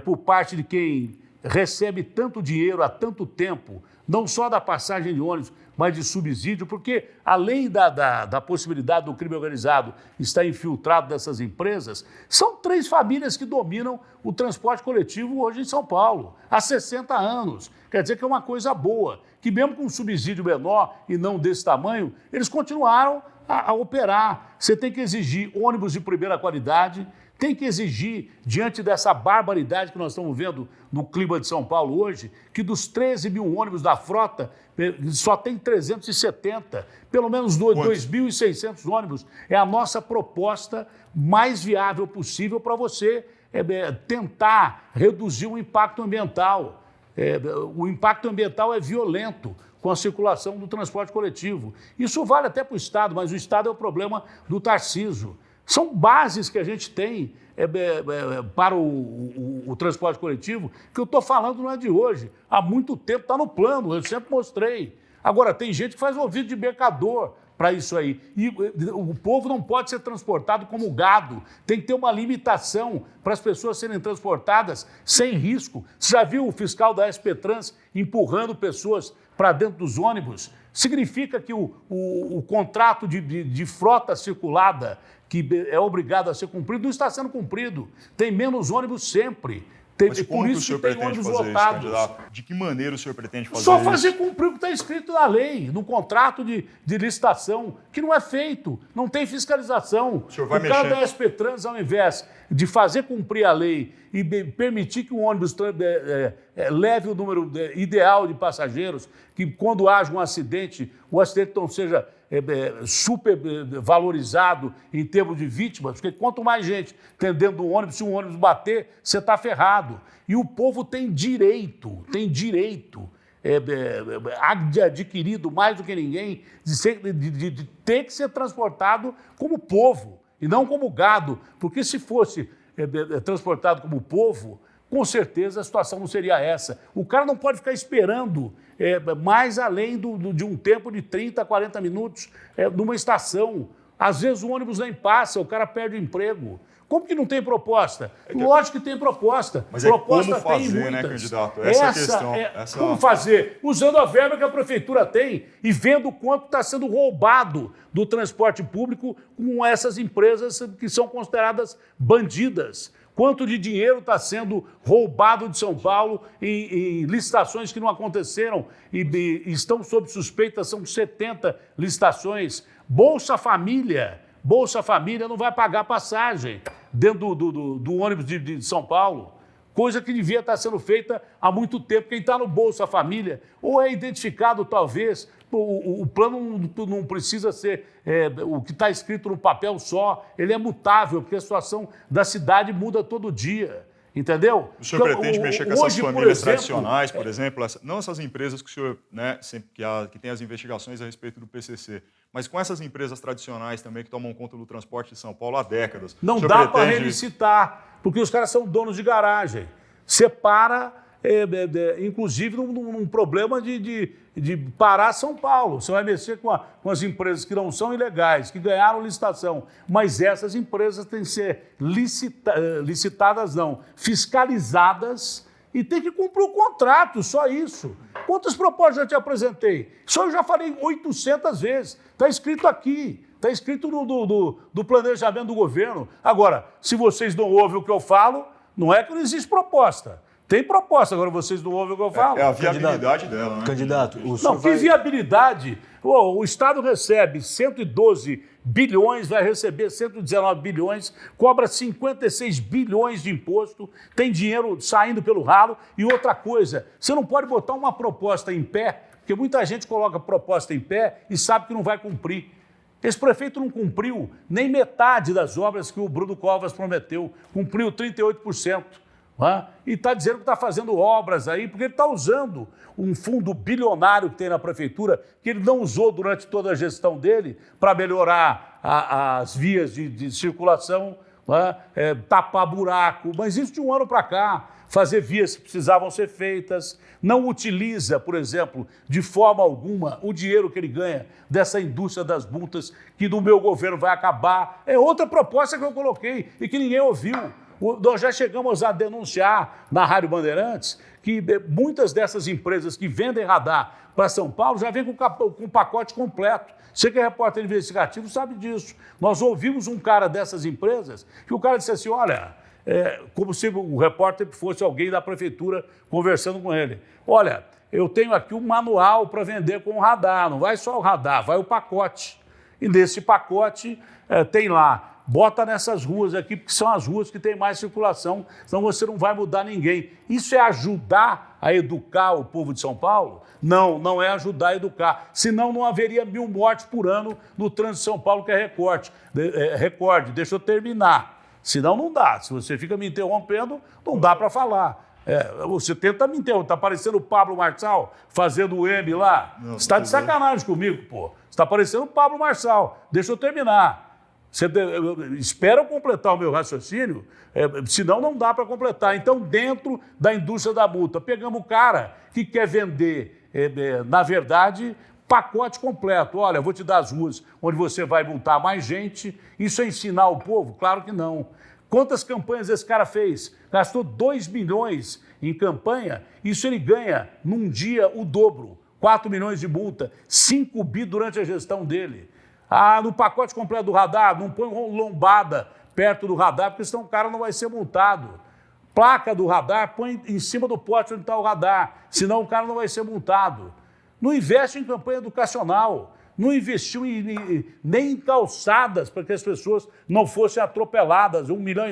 por parte de quem recebe tanto dinheiro há tanto tempo, não só da passagem de ônibus, mas de subsídio, porque além da possibilidade do crime organizado estar infiltrado dessas empresas, são 3 famílias que dominam o transporte coletivo hoje em São Paulo, há 60 anos. Quer dizer que é uma coisa boa, que mesmo com um subsídio menor e não desse tamanho, eles continuaram a operar. Você tem que exigir ônibus de primeira qualidade, tem que exigir, diante dessa barbaridade que nós estamos vendo no clima de São Paulo hoje, que dos 13 mil ônibus da frota, só tem 370, pelo menos 2.600 ônibus. É a nossa proposta mais viável possível para você tentar reduzir o impacto ambiental. O impacto ambiental é violento com a circulação do transporte coletivo. Isso vale até para o Estado, mas o Estado é o problema do Tarcísio. São bases que a gente tem para o transporte coletivo, que eu estou falando não é de hoje. Há muito tempo está no plano, eu sempre mostrei. Agora, tem gente que faz ouvido de mercador para isso aí. E o povo não pode ser transportado como gado. Tem que ter uma limitação para as pessoas serem transportadas sem risco. Você já viu o fiscal da SP Trans empurrando pessoas para dentro dos ônibus? Significa que o contrato de frota circulada, que é obrigado a ser cumprido, não está sendo cumprido. Tem menos ônibus sempre. Mas como por que o isso senhor que tem pretende ônibus fazer lotados. isso, candidato? De que maneira o senhor pretende fazer Só isso? fazer cumprir o que está escrito na lei, no contrato de licitação, que não é feito, não tem fiscalização. O senhor vai cara mexer? da SP Trans, ao invés de fazer cumprir a lei e permitir que o ônibus leve o número ideal de passageiros, que quando haja um acidente, o acidente não seja super valorizado em termos de vítimas, porque quanto mais gente tem dentro do ônibus, se um ônibus bater, você está ferrado. E o povo tem direito adquirido mais do que ninguém de ter que ser transportado como povo e não como gado, porque se fosse transportado como povo, com certeza a situação não seria essa. O cara não pode ficar esperando mais além de um tempo de 30, 40 minutos numa estação. Às vezes o ônibus nem passa, o cara perde o emprego. Como que não tem proposta? Lógico que tem proposta. Mas proposta como fazer, tem muitas. né, candidato? Essa é a questão. Como fazer? Usando a verba que a prefeitura tem e vendo quanto está sendo roubado do transporte público com essas empresas que são consideradas bandidas. Quanto de dinheiro está sendo roubado de São Paulo em licitações que não aconteceram e estão sob suspeita, são 70 licitações. Bolsa Família não vai pagar passagem dentro do ônibus de São Paulo, coisa que devia estar sendo feita há muito tempo. Quem está no Bolsa Família ou é identificado, talvez, o plano não precisa ser o que está escrito no papel só, ele é mutável, porque a situação da cidade muda todo dia. Entendeu? O senhor pretende mexer com essas famílias tradicionais, por exemplo, não essas empresas que o senhor, né, que tem as investigações a respeito do PCC, mas com essas empresas tradicionais também que tomam conta do transporte de São Paulo há décadas. Não dá para relicitar, porque os caras são donos de garagem. Separa, inclusive, num problema de parar São Paulo. Você vai mexer com as empresas que não são ilegais, que ganharam licitação, mas essas empresas têm que ser licitadas, não, fiscalizadas e tem que cumprir o contrato, só isso. Quantas propostas eu já te apresentei? Isso eu já falei 800 vezes. Está escrito aqui. Está escrito do planejamento do governo. Agora, se vocês não ouvem o que eu falo, não é que não existe proposta. Tem proposta, agora vocês não ouvem o que eu falo. É a viabilidade dela, né? Candidato, o Não, senhor que viabilidade? O Estado recebe 112 bilhões, vai receber 119 bilhões, cobra 56 bilhões de imposto, tem dinheiro saindo pelo ralo. E outra coisa, você não pode botar uma proposta em pé, porque muita gente coloca proposta em pé e sabe que não vai cumprir. Esse prefeito não cumpriu nem metade das obras que o Bruno Covas prometeu, cumpriu 38%. E está dizendo que está fazendo obras aí, porque ele está usando um fundo bilionário que tem na prefeitura, que ele não usou durante toda a gestão dele, para melhorar as vias de circulação, tapar buraco. Mas isso de um ano para cá, fazer vias que precisavam ser feitas, não utiliza, por exemplo, de forma alguma, o dinheiro que ele ganha dessa indústria das multas, que no meu governo vai acabar. É outra proposta que eu coloquei e que ninguém ouviu. Nós já chegamos a denunciar na Rádio Bandeirantes que muitas dessas empresas que vendem radar para São Paulo já vêm com o pacote completo. Você que é repórter investigativo sabe disso. Nós ouvimos um cara dessas empresas que o cara disse assim, olha, como se o repórter fosse alguém da prefeitura conversando com ele. Olha, eu tenho aqui um manual para vender com o radar, não vai só o radar, vai o pacote. E nesse pacote tem lá, bota nessas ruas aqui, porque são as ruas que têm mais circulação, senão você não vai mudar ninguém. Isso é ajudar a educar o povo de São Paulo? Não, não é ajudar a educar. Senão não haveria 1.000 mortes por ano no trânsito de São Paulo, que é recorde. Deixa eu terminar. Senão não dá. Se você fica me interrompendo, não dá para falar. Você tenta me interromper. Está parecendo o Pablo Marçal fazendo o M lá. Você está de sacanagem comigo, pô. Você está parecendo o Pablo Marçal. Deixa eu terminar. Espera eu completar o meu raciocínio, senão não dá para completar. Então, dentro da indústria da multa, pegamos o cara que quer vender, na verdade, pacote completo. Olha, eu vou te dar as ruas onde você vai multar mais gente. Isso é ensinar o povo? Claro que não. Quantas campanhas esse cara fez? Gastou 2 milhões em campanha. Isso ele ganha, num dia, o dobro. 4 milhões de multa, 5 bi durante a gestão dele. No pacote completo do radar, não põe lombada perto do radar, porque senão o cara não vai ser multado. Placa do radar, põe em cima do poste onde está o radar, senão o cara não vai ser multado. Não investe em campanha educacional, não investiu nem em calçadas para que as pessoas não fossem atropeladas. 1,5 milhão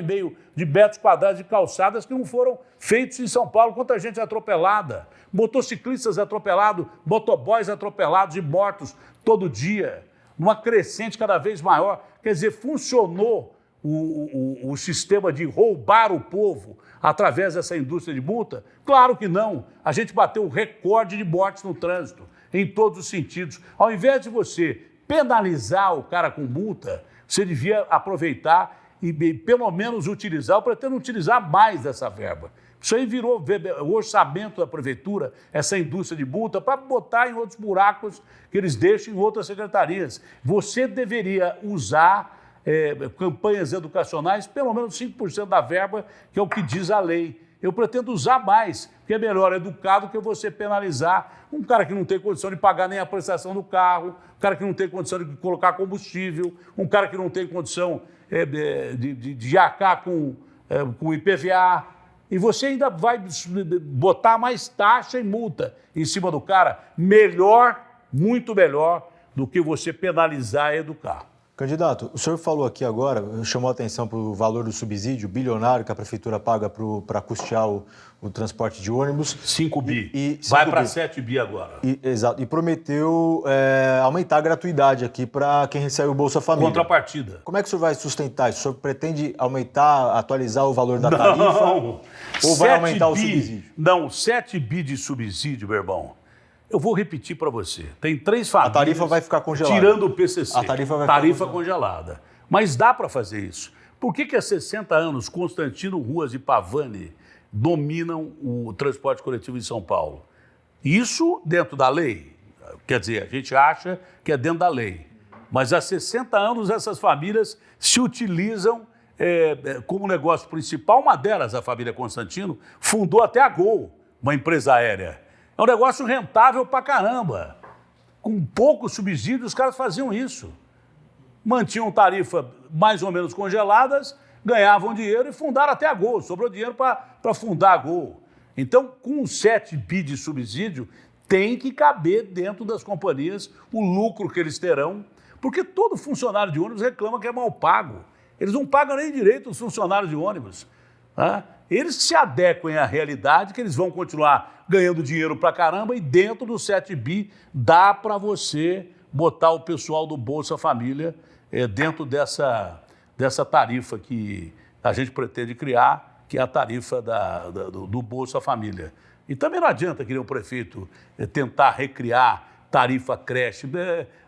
de metros quadrados de calçadas que não foram feitos em São Paulo. Quanta gente atropelada, motociclistas atropelados, motoboys atropelados e mortos todo dia. Uma crescente cada vez maior. Quer dizer, funcionou o sistema de roubar o povo através dessa indústria de multa? Claro que não. A gente bateu o recorde de mortes no trânsito, em todos os sentidos. Ao invés de você penalizar o cara com multa, você devia aproveitar e pelo menos utilizar, ou pretendo utilizar mais dessa verba. Isso aí virou o orçamento da prefeitura, essa indústria de multa, para botar em outros buracos que eles deixam em outras secretarias. Você deveria usar campanhas educacionais, pelo menos 5% da verba, que é o que diz a lei. Eu pretendo usar mais, porque é melhor educar do que você penalizar um cara que não tem condição de pagar nem a prestação do carro, um cara que não tem condição de colocar combustível, um cara que não tem condição de arcar com IPVA. E você ainda vai botar mais taxa e multa em cima do cara. Melhor, muito melhor, do que você penalizar e educar. Candidato, o senhor falou aqui agora, chamou a atenção para o valor do subsídio bilionário que a prefeitura paga para custear o transporte de ônibus. 5 bi. 5 vai para bi. 7 bi agora. Exato. E prometeu aumentar a gratuidade aqui para quem recebe o Bolsa Família. Contrapartida. Como é que o senhor vai sustentar isso? O senhor pretende aumentar, atualizar o valor da tarifa? Não. Ou vai aumentar o subsídio? Não, 7 bi de subsídio, meu irmão. Eu vou repetir para você. Tem 3 famílias... A tarifa vai ficar congelada. Tirando o PCC. A tarifa vai ficar congelada. Mas dá para fazer isso. Por que há 60 anos Constantino Ruas e Pavani dominam o transporte coletivo em São Paulo? Isso dentro da lei. Quer dizer, a gente acha que é dentro da lei. Mas há 60 anos essas famílias se utilizam como negócio principal. Uma delas, a família Constantino, fundou até a Gol, uma empresa aérea. É um negócio rentável pra caramba. Com poucos subsídios, os caras faziam isso. Mantinham tarifa mais ou menos congeladas, ganhavam dinheiro e fundaram até a Gol. Sobrou dinheiro para fundar a Gol. Então, com 7 bi de subsídio, tem que caber dentro das companhias o lucro que eles terão, porque todo funcionário de ônibus reclama que é mal pago. Eles não pagam nem direito os funcionários de ônibus. Tá? Eles se adequem à realidade, que eles vão continuar ganhando dinheiro pra caramba e dentro do 7 bi dá para você botar o pessoal do Bolsa Família dentro dessa tarifa que a gente pretende criar, que é a tarifa do Bolsa Família. E também não adianta querer o prefeito tentar recriar tarifa creche.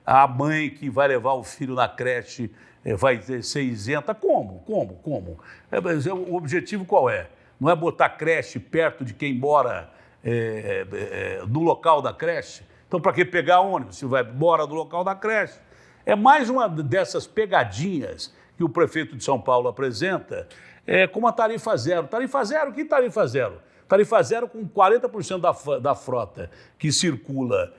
A mãe que vai levar o filho na creche vai ser isenta. Como? O objetivo qual é? Não é botar creche perto de quem mora no local da creche? Então, para que pegar ônibus se mora no local da creche? É mais uma dessas pegadinhas que o prefeito de São Paulo apresenta com a tarifa zero. Tarifa zero? Que tarifa zero? Tarifa zero com 40% da frota que circula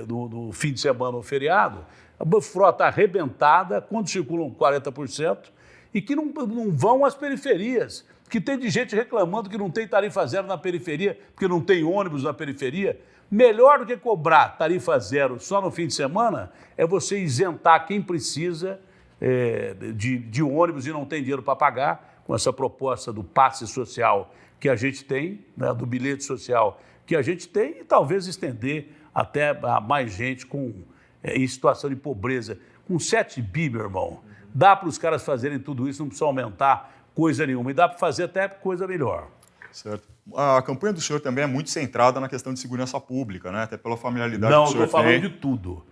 no fim de semana ou feriado, a frota arrebentada, quando circulam 40%, e que não vão às periferias, que tem de gente reclamando que não tem tarifa zero na periferia, porque não tem ônibus na periferia. Melhor do que cobrar tarifa zero só no fim de semana é você isentar quem precisa de ônibus e não tem dinheiro para pagar, com essa proposta do passe social que a gente tem, né, do bilhete social que a gente tem, e talvez estender até a mais gente em situação de pobreza. Com 7 bi, meu irmão, dá para os caras fazerem tudo isso, não precisa aumentar coisa nenhuma, e dá para fazer até coisa melhor. Certo. A campanha do senhor também é muito centrada na questão de segurança pública, né? Até pela familiaridade Não, que o senhor estou falando tem. de tudo.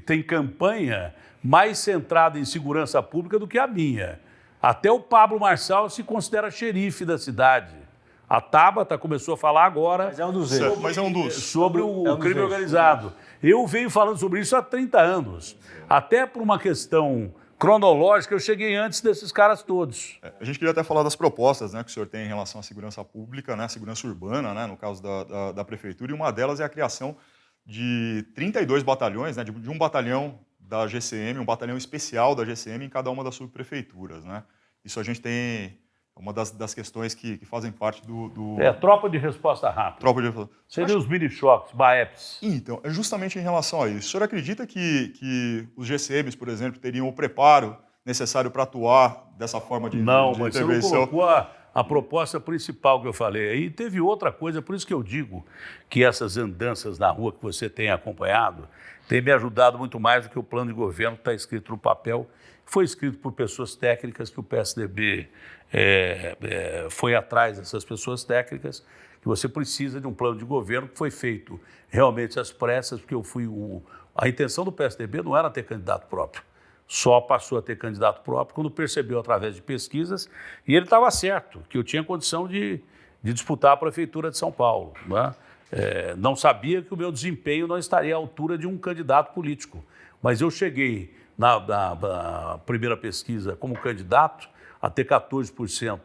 tem campanha mais centrada em segurança pública do que a minha. Até o Pablo Marçal se considera xerife da cidade. A Tabata começou a falar agora Mas é um dos sobre o crime organizado. Eu venho falando sobre isso há 30 anos. Até por uma questão cronológica, eu cheguei antes desses caras todos. A gente queria até falar das propostas, né, que o senhor tem em relação à segurança pública, né, segurança urbana, né, no caso da prefeitura, e uma delas é a criação de 32 batalhões, né, de um batalhão da GCM, um batalhão especial da GCM em cada uma das subprefeituras, né? Isso a gente tem uma das questões que fazem parte do... Tropa de resposta rápida. Tropa de... Seria os mini-choques, BAEPs. Então, é justamente em relação a isso. O senhor acredita que os GCMs, por exemplo, teriam o preparo necessário para atuar dessa forma de Não, de mas você intervenção? não colocou a proposta principal que eu falei. Aí teve outra coisa, por isso que eu digo que essas andanças na rua que você tem acompanhado tem me ajudado muito mais do que o plano de governo que está escrito no papel, que foi escrito por pessoas técnicas, que o PSDB foi atrás dessas pessoas técnicas, que você precisa de um plano de governo que foi feito realmente às pressas, porque a intenção do PSDB não era ter candidato próprio. Só passou a ter candidato próprio quando percebeu através de pesquisas, e ele estava certo, que eu tinha condição de disputar a Prefeitura de São Paulo, né? Não sabia que o meu desempenho não estaria à altura de um candidato político, mas eu cheguei na primeira pesquisa como candidato a ter 14%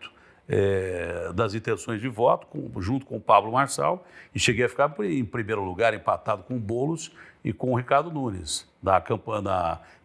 das intenções de voto, junto com o Pablo Marçal, e cheguei a ficar em primeiro lugar, empatado com o Boulos e com o Ricardo Nunes, na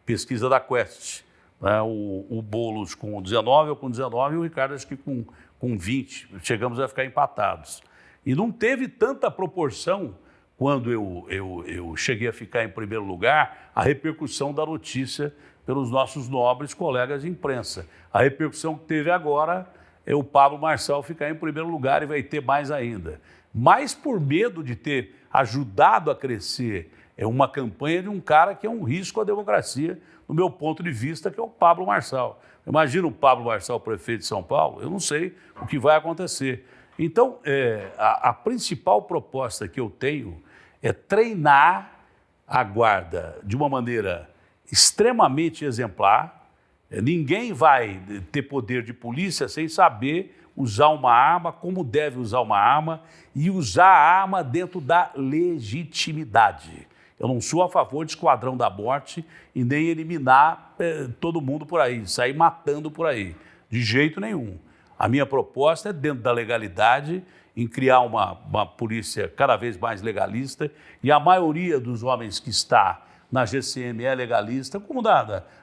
pesquisa da Quest. Né? O Boulos com 19, eu com 19 e o Ricardo acho que com 20. Chegamos a ficar empatados. E não teve tanta proporção, quando eu cheguei a ficar em primeiro lugar, a repercussão da notícia pelos nossos nobres colegas de imprensa. A repercussão que teve agora é o Pablo Marçal ficar em primeiro lugar e vai ter mais ainda. Mas por medo de ter ajudado a crescer uma campanha de um cara que é um risco à democracia, do meu ponto de vista, que é o Pablo Marçal. Imagina o Pablo Marçal, prefeito de São Paulo, eu não sei o que vai acontecer. Então, a principal proposta que eu tenho é treinar a guarda de uma maneira extremamente exemplar. Ninguém vai ter poder de polícia sem saber usar uma arma, como deve usar uma arma, e usar a arma dentro da legitimidade. Eu não sou a favor de esquadrão da morte e nem eliminar todo mundo por aí, sair matando por aí, de jeito nenhum. A minha proposta é, dentro da legalidade, em criar uma polícia cada vez mais legalista, e a maioria dos homens que está na GCM é legalista, como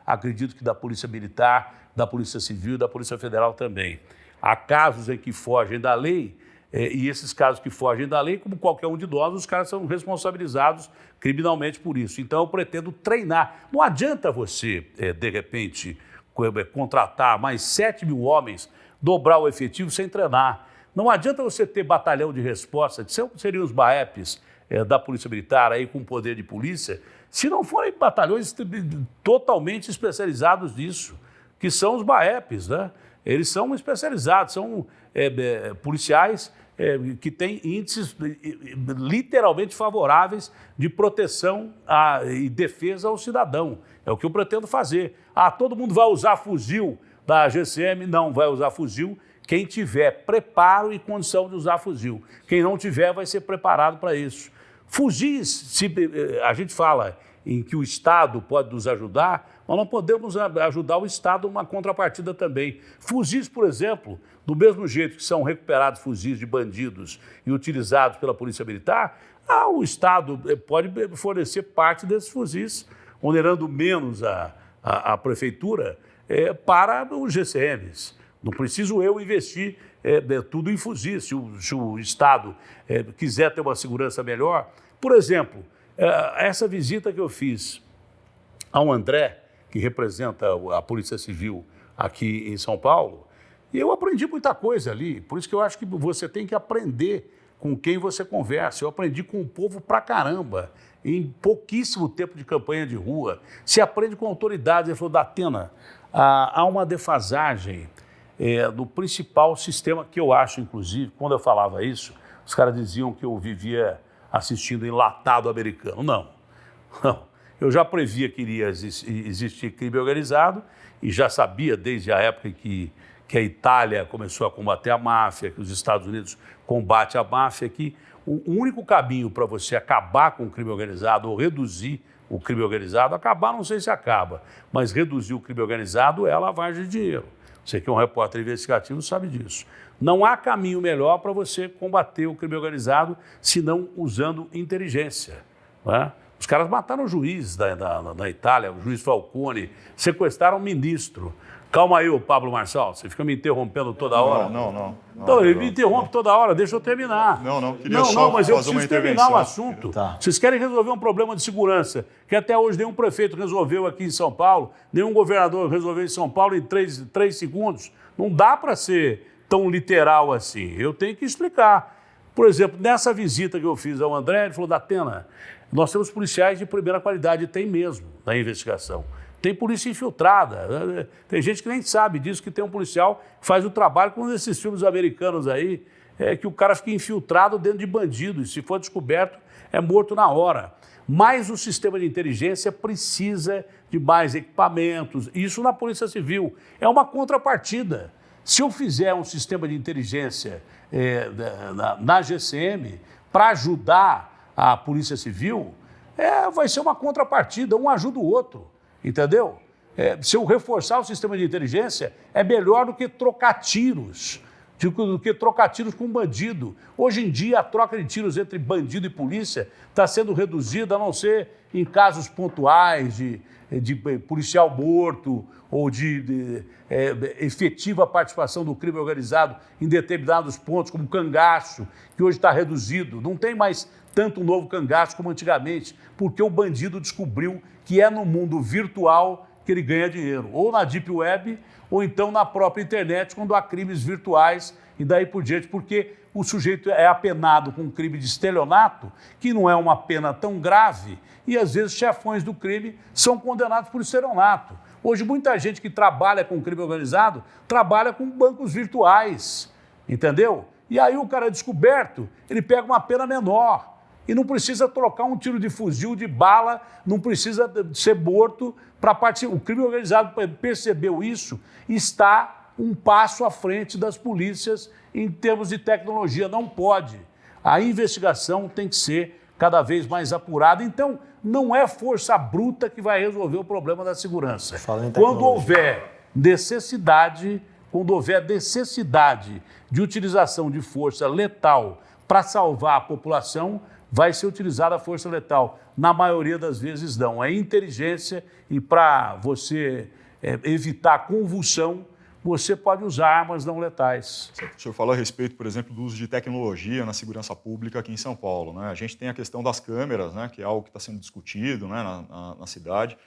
acredito que da Polícia Militar, da Polícia Civil e da Polícia Federal também. Há casos em que fogem da lei, e esses casos que fogem da lei, como qualquer um de nós, os caras são responsabilizados criminalmente por isso. Então eu pretendo treinar. Não adianta você, de repente, contratar mais 7 mil homens, dobrar o efetivo sem treinar. Não adianta você ter batalhão de resposta, que seriam os BAEPs da Polícia Militar, aí com poder de polícia, se não forem batalhões totalmente especializados nisso, que são os BAEPs, né? Eles são especializados, são policiais que têm índices literalmente favoráveis de proteção e defesa ao cidadão. É o que eu pretendo fazer. Todo mundo vai usar fuzil da GCM? Não, vai usar fuzil quem tiver preparo e condição de usar fuzil. Quem não tiver vai ser preparado para isso. Fuzis, a gente fala em que o Estado pode nos ajudar, nós não podemos ajudar o Estado numa contrapartida também. Fuzis, por exemplo, do mesmo jeito que são recuperados fuzis de bandidos e utilizados pela Polícia Militar, o Estado pode fornecer parte desses fuzis, onerando menos a Prefeitura para os GCMs. Não preciso eu investir tudo em fuzis. Se o Estado quiser ter uma segurança melhor, por exemplo, essa visita que eu fiz ao André, que representa a Polícia Civil aqui em São Paulo, e eu aprendi muita coisa ali. Por isso que eu acho que você tem que aprender com quem você conversa. Eu aprendi com o povo pra caramba, em pouquíssimo tempo de campanha de rua. Se aprende com autoridades. Ele falou, Datena, há uma defasagem do principal sistema que eu acho, inclusive, quando eu falava isso, os caras diziam que eu vivia assistindo enlatado americano. Não. eu já previa que iria existir crime organizado e já sabia desde a época que a Itália começou a combater a máfia, que os Estados Unidos combatem a máfia, que o único caminho para você acabar com o crime organizado ou reduzir o crime organizado, acabar não sei se acaba, mas reduzir o crime organizado é a lavagem de dinheiro. Você que é um repórter investigativo sabe disso. Não há caminho melhor para você combater o crime organizado senão usando inteligência. Não é? Os caras mataram o juiz da Itália, o juiz Falcone, sequestraram o ministro. Calma aí, Pablo Marçal, você fica me interrompendo toda hora. Não. Então, ele me interrompe toda hora, deixa eu terminar. Queria só mas eu fazer uma preciso terminar o intervenção. assunto. Tá. Vocês querem resolver um problema de segurança, que até hoje nenhum prefeito resolveu aqui em São Paulo, nenhum governador resolveu em São Paulo em 3 segundos. Não dá para ser tão literal assim. Eu tenho que explicar. Por exemplo, nessa visita que eu fiz ao André, ele falou, Datena, nós temos policiais de primeira qualidade, e tem mesmo, na investigação. Tem polícia infiltrada, tem gente que nem sabe disso, que tem um policial que faz o trabalho como esses filmes americanos aí, que o cara fica infiltrado dentro de bandido, e se for descoberto, é morto na hora. Mas o sistema de inteligência precisa de mais equipamentos, isso na Polícia Civil. É uma contrapartida. Se eu fizer um sistema de inteligência na GCM para ajudar a Polícia Civil, vai ser uma contrapartida, um ajuda o outro. Entendeu? Se eu reforçar o sistema de inteligência, é melhor do que trocar tiros, do que trocar tiros com bandido. Hoje em dia, a troca de tiros entre bandido e polícia está sendo reduzida, a não ser em casos pontuais de policial morto ou de efetiva participação do crime organizado em determinados pontos, como cangaço, que hoje está reduzido. Não tem mais tanto novo cangaço como antigamente, porque o bandido descobriu que é no mundo virtual que ele ganha dinheiro, ou na Deep Web, ou então na própria internet, quando há crimes virtuais e daí por diante, porque o sujeito é apenado com um crime de estelionato, que não é uma pena tão grave, e às vezes chefões do crime são condenados por estelionato. Hoje, muita gente que trabalha com crime organizado trabalha com bancos virtuais, entendeu? E aí o cara é descoberto, ele pega uma pena menor. E não precisa trocar um tiro de fuzil, de bala, não precisa ser morto para participar. O crime organizado percebeu isso e está um passo à frente das polícias em termos de tecnologia. Não pode. A investigação tem que ser cada vez mais apurada. Então, não é força bruta que vai resolver o problema da segurança. Quando houver necessidade de utilização de força letal para salvar a população, vai ser utilizada a força letal. Na maioria das vezes não. É inteligência e para você evitar convulsão, você pode usar armas não letais. O senhor falou a respeito, por exemplo, do uso de tecnologia na segurança pública aqui em São Paulo, né? A gente tem a questão das câmeras, né, que é algo que está sendo discutido, né, na cidade.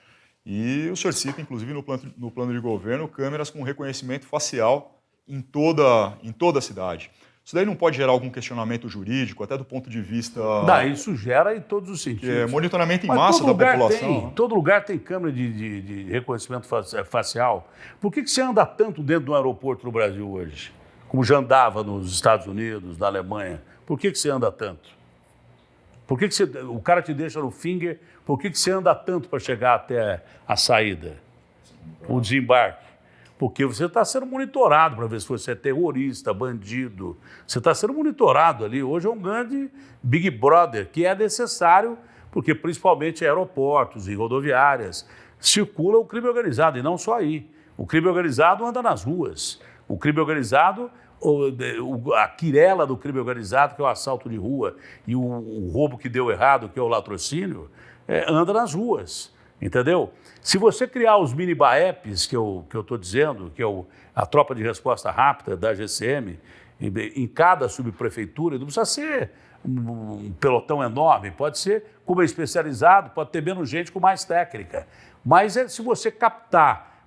E o senhor cita, inclusive, no plano de governo, câmeras com reconhecimento facial em toda a cidade. Isso daí não pode gerar algum questionamento jurídico, até do ponto de vista... Não, isso gera em todos os sentidos. Monitoramento em massa da população. Todo lugar tem câmera de reconhecimento facial. Por que você anda tanto dentro do aeroporto no Brasil hoje? Como já andava nos Estados Unidos, na Alemanha. Por que você anda tanto? Por que o cara te deixa no finger? Por que você anda tanto para chegar até a saída? O desembarque? Porque você está sendo monitorado para ver se você é terrorista, bandido. Você está sendo monitorado ali. Hoje é um grande Big Brother, que é necessário, porque principalmente em aeroportos e rodoviárias circula o crime organizado, e não só aí. O crime organizado anda nas ruas. O crime organizado, a quirela do crime organizado, que é o assalto de rua, e o roubo que deu errado, que é o latrocínio, anda nas ruas. Entendeu? Se você criar os mini-BAEPs, que eu estou dizendo, que é a tropa de resposta rápida da GCM, em cada subprefeitura, não precisa ser um pelotão enorme, pode ser como é especializado, pode ter menos gente com mais técnica. Mas se você captar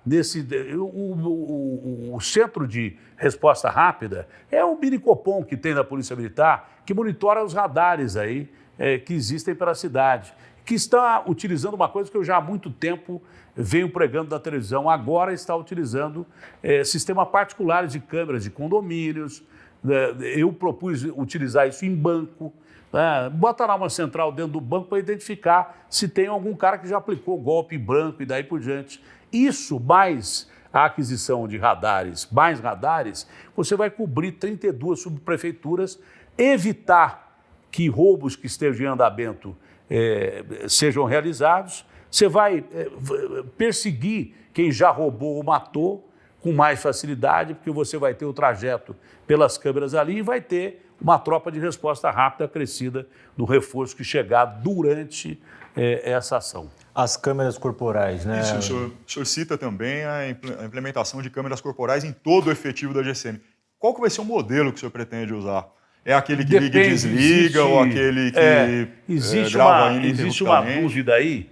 o centro de resposta rápida, é o mini-Copom que tem da Polícia Militar, que monitora os radares aí que existem pela cidade, que está utilizando uma coisa que eu já há muito tempo venho pregando na televisão, agora está utilizando sistemas particulares de câmeras de condomínios, Eu propus utilizar isso em banco. Bota lá uma central dentro do banco para identificar se tem algum cara que já aplicou golpe em branco e daí por diante. Isso, mais a aquisição de radares, mais radares, você vai cobrir 32 subprefeituras, evitar que roubos que estejam em andamento sejam realizados. Você vai perseguir quem já roubou ou matou com mais facilidade, porque você vai ter o trajeto pelas câmeras ali e vai ter uma tropa de resposta rápida acrescida do reforço que chegar durante essa ação. As câmeras corporais, né? Isso, o senhor cita também a implementação de câmeras corporais em todo o efetivo da GCM. Qual que vai ser o modelo que o senhor pretende usar? É aquele que liga e desliga ou aquele que grava ininterruptamente? Existe uma dúvida aí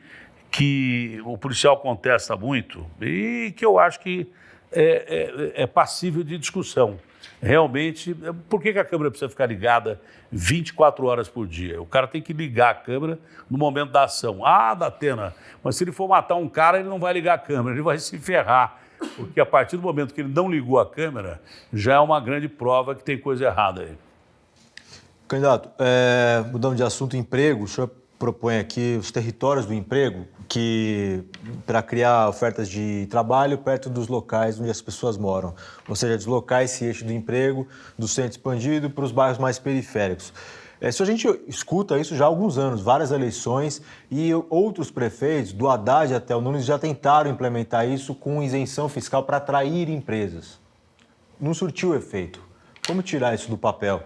que o policial contesta muito e que eu acho que é passível de discussão. Realmente, por que a câmera precisa ficar ligada 24 horas por dia? O cara tem que ligar a câmera no momento da ação. Datena, mas se ele for matar um cara, ele não vai ligar a câmera, ele vai se ferrar. Porque a partir do momento que ele não ligou a câmera, já é uma grande prova que tem coisa errada aí. Candidato, mudando de assunto, emprego, o senhor propõe aqui os territórios do emprego para criar ofertas de trabalho perto dos locais onde as pessoas moram, ou seja, deslocar esse eixo do emprego do centro expandido para os bairros mais periféricos. Se a gente escuta isso já há alguns anos, várias eleições, e outros prefeitos, do Haddad até o Nunes, já tentaram implementar isso com isenção fiscal para atrair empresas. Não surtiu efeito. Como tirar isso do papel?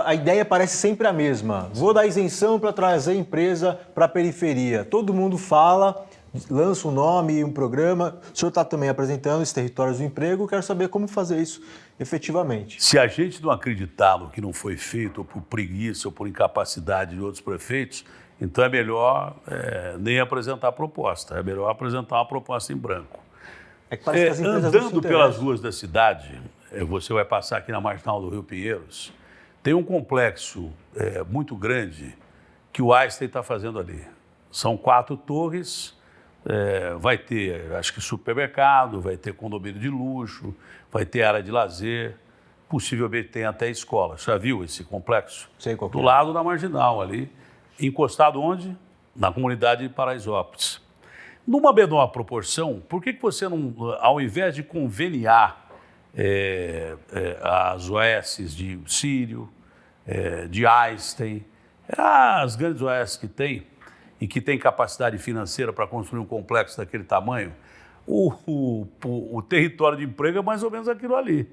A ideia parece sempre a mesma. Vou dar isenção para trazer empresa para a periferia. Todo mundo fala, lança um nome e um programa. O senhor está também apresentando esses territórios do emprego. Quero saber como fazer isso efetivamente. Se a gente não acreditar no que não foi feito, ou por preguiça, ou por incapacidade de outros prefeitos, então é melhor nem apresentar a proposta. É melhor apresentar uma proposta em branco. É que parece que as empresas andando pelas ruas da cidade, você vai passar aqui na marginal do Rio Pinheiros, tem um complexo muito grande que o Einstein está fazendo ali. São 4 torres, vai ter, acho que supermercado, vai ter condomínio de luxo, vai ter área de lazer, possivelmente tem até escola. Já viu esse complexo? Sei qual que é. Do lado da marginal ali, encostado onde? Na comunidade de Paraisópolis. Numa menor proporção, por que você não, ao invés de conveniar as OS de Sírio, de Einstein, as grandes OS que tem e que tem capacidade financeira para construir um complexo daquele tamanho, o território de emprego é mais ou menos aquilo ali.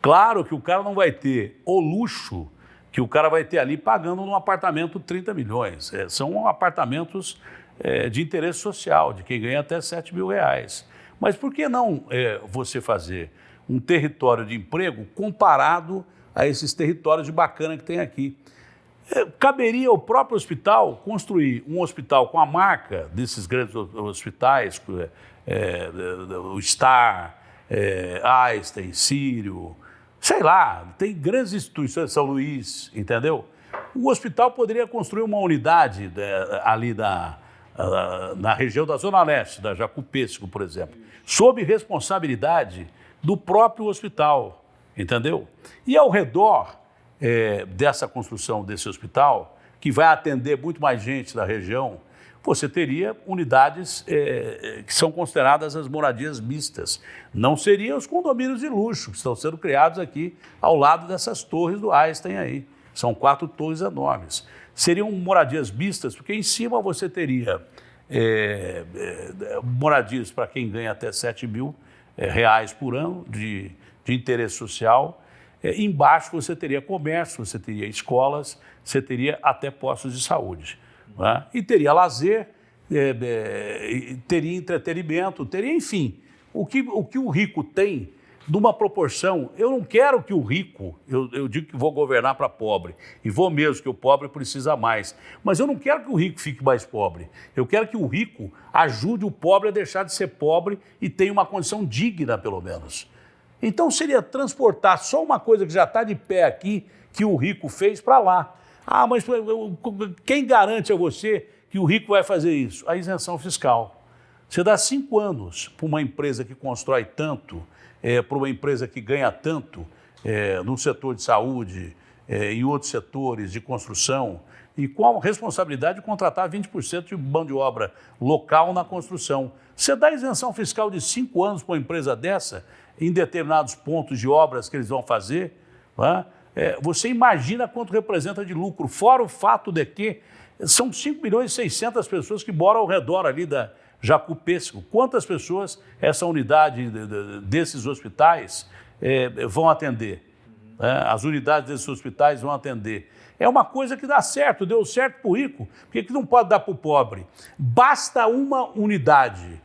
Claro que o cara não vai ter o luxo que o cara vai ter ali pagando num apartamento 30 milhões. São apartamentos de interesse social, de quem ganha até 7 mil reais. Mas por que não você fazer um território de emprego comparado a esses territórios de bacana que tem aqui? Caberia ao próprio hospital construir um hospital com a marca desses grandes hospitais, o Star, Einstein, Sírio, sei lá, tem grandes instituições, São Luís, entendeu? O hospital poderia construir uma unidade ali na região da Zona Leste, da Jacupêssego, por exemplo, sob responsabilidade do próprio hospital, entendeu? E ao redor dessa construção desse hospital, que vai atender muito mais gente da região, você teria unidades que são consideradas as moradias mistas. Não seriam os condomínios de luxo que estão sendo criados aqui ao lado dessas torres do Einstein aí. São 4 torres enormes. Seriam moradias mistas, porque em cima você teria moradias para quem ganha até 7 mil reais por ano de interesse social. Embaixo você teria comércio, você teria escolas, você teria até postos de saúde. Né? E teria lazer, teria entretenimento, teria, enfim, o que o rico tem numa proporção. Eu não quero que o rico, eu digo que vou governar para pobre, e vou mesmo, que o pobre precisa mais, mas eu não quero que o rico fique mais pobre. Eu quero que o rico ajude o pobre a deixar de ser pobre e tenha uma condição digna, pelo menos. Então seria transportar só uma coisa que já está de pé aqui, que o rico fez, para lá. Mas quem garante a você que o rico vai fazer isso? A isenção fiscal. Você dá 5 anos para uma empresa que constrói tanto, para uma empresa que ganha tanto, no setor de saúde, em outros setores de construção, e com a responsabilidade de contratar 20% de mão de obra local na construção. Você dá isenção fiscal de 5 anos para uma empresa dessa, em determinados pontos de obras que eles vão fazer, né? Você imagina quanto representa de lucro, fora o fato de que são 5 milhões e 600 pessoas que moram ao redor ali da Jacú-Pêssego. Quantas pessoas essa unidade desses hospitais vão atender? As unidades desses hospitais vão atender. É uma coisa que dá certo, deu certo para o rico, por que não pode dar para o pobre? Basta uma unidade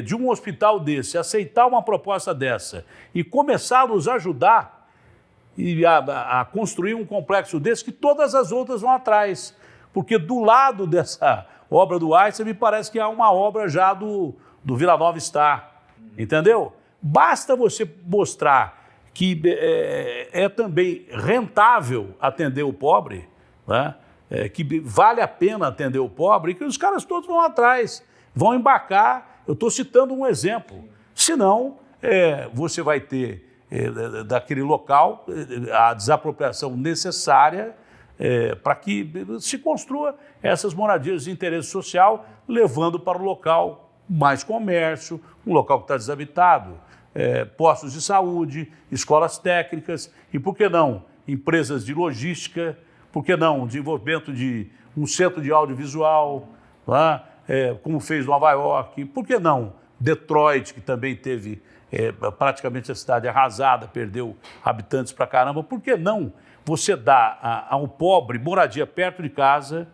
de um hospital desse aceitar uma proposta dessa e começar a nos ajudar a construir um complexo desse, que todas as outras vão atrás. Porque do lado dessa obra do Einstein, me parece que há uma obra já do Vila Nova Star, entendeu? Basta você mostrar que é também rentável atender o pobre, né? Que vale a pena atender o pobre, e que os caras todos vão atrás, vão embarcar. Eu estou citando um exemplo. Senão, você vai ter daquele local a desapropriação necessária para que se construa essas moradias de interesse social, levando para o local mais comércio, um local que está desabitado, postos de saúde, escolas técnicas e, por que não, empresas de logística, por que não, desenvolvimento de um centro de audiovisual, tá? Como fez Nova York, por que não Detroit, que também teve praticamente a cidade arrasada, perdeu habitantes pra caramba, por que não você dá ao pobre moradia perto de casa,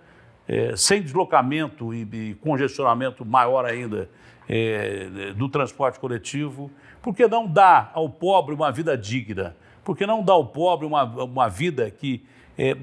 sem deslocamento e congestionamento maior ainda do transporte coletivo? Por que não dar ao pobre uma vida digna? Por que não dar ao pobre uma vida que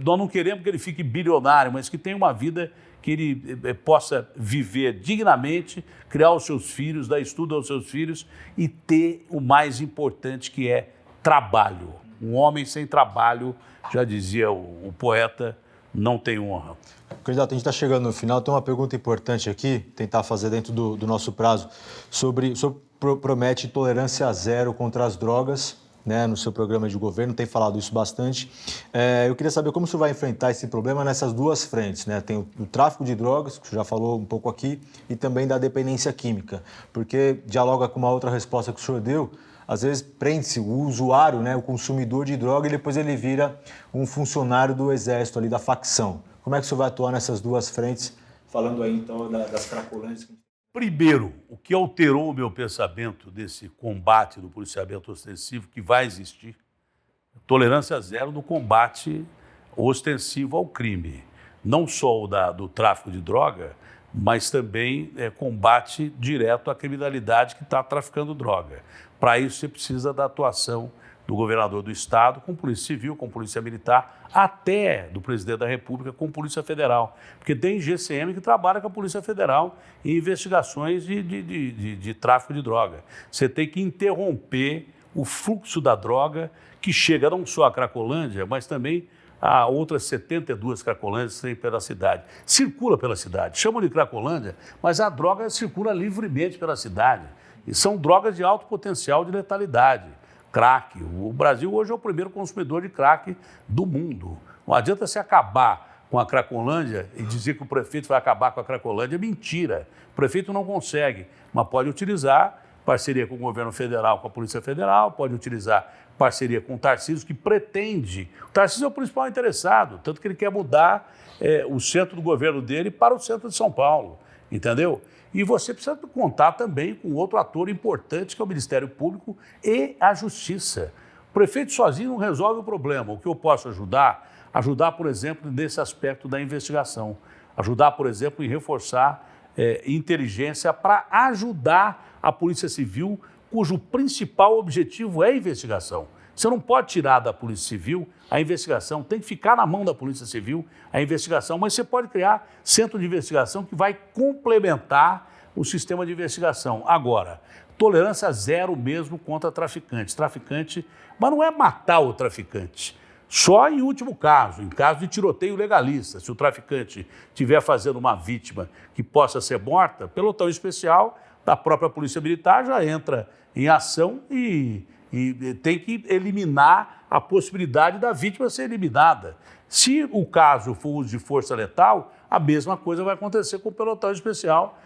nós não queremos que ele fique bilionário, mas que tenha uma vida que ele possa viver dignamente, criar os seus filhos, dar estudo aos seus filhos e ter o mais importante, que é trabalho. Um homem sem trabalho, já dizia o poeta, não tem honra. Candidato, a gente está chegando no final, tem uma pergunta importante aqui, tentar fazer dentro do nosso prazo, sobre promete tolerância zero contra as drogas, né, no seu programa de governo, tem falado isso bastante. Eu queria saber como o senhor vai enfrentar esse problema nessas duas frentes, né? Tem o tráfico de drogas, que o senhor já falou um pouco aqui, e também da dependência química, porque dialoga com uma outra resposta que o senhor deu. Às vezes prende-se o usuário, né, o consumidor de droga, e depois ele vira um funcionário do exército ali, da facção. Como é que o senhor vai atuar nessas duas frentes, falando aí então das cracolândias? Primeiro, o que alterou o meu pensamento desse combate do policiamento ostensivo, que vai existir, tolerância zero no combate ostensivo ao crime. Não só do tráfico de droga, mas também combate direto à criminalidade que está traficando droga. Para isso, você precisa da atuação do governador do estado, com polícia civil, com polícia militar, até do presidente da República, com polícia federal. Porque tem GCM que trabalha com a Polícia Federal em investigações de tráfico de droga. Você tem que interromper o fluxo da droga, que chega não só à Cracolândia, mas também a outras 72 Cracolândias que tem pela cidade. Circula pela cidade, chamam de Cracolândia, mas a droga circula livremente pela cidade. E são drogas de alto potencial de letalidade. Crack. O Brasil hoje é o primeiro consumidor de crack do mundo. Não adianta se acabar com a Cracolândia e dizer que o prefeito vai acabar com a Cracolândia. É mentira. O prefeito não consegue, mas pode utilizar parceria com o governo federal, com a Polícia Federal, pode utilizar parceria com o Tarcísio, que pretende. O Tarcísio é o principal interessado, tanto que ele quer mudar o centro do governo dele para o centro de São Paulo, entendeu? E você precisa contar também com outro ator importante, que é o Ministério Público e a Justiça. O prefeito sozinho não resolve o problema. O que eu posso ajudar? Ajudar, por exemplo, nesse aspecto da investigação. Ajudar, por exemplo, em reforçar inteligência para ajudar a Polícia Civil, cujo principal objetivo é a investigação. Você não pode tirar da Polícia Civil a investigação, tem que ficar na mão da Polícia Civil a investigação, mas você pode criar centro de investigação que vai complementar o sistema de investigação. Agora, tolerância zero mesmo contra traficantes. Traficante, mas não é matar o traficante. Só em último caso, em caso de tiroteio legalista, se o traficante estiver fazendo uma vítima que possa ser morta, pelotão especial da própria Polícia Militar já entra em ação e E tem que eliminar a possibilidade da vítima ser eliminada. Se o caso for uso de força letal, a mesma coisa vai acontecer com o pelotão especial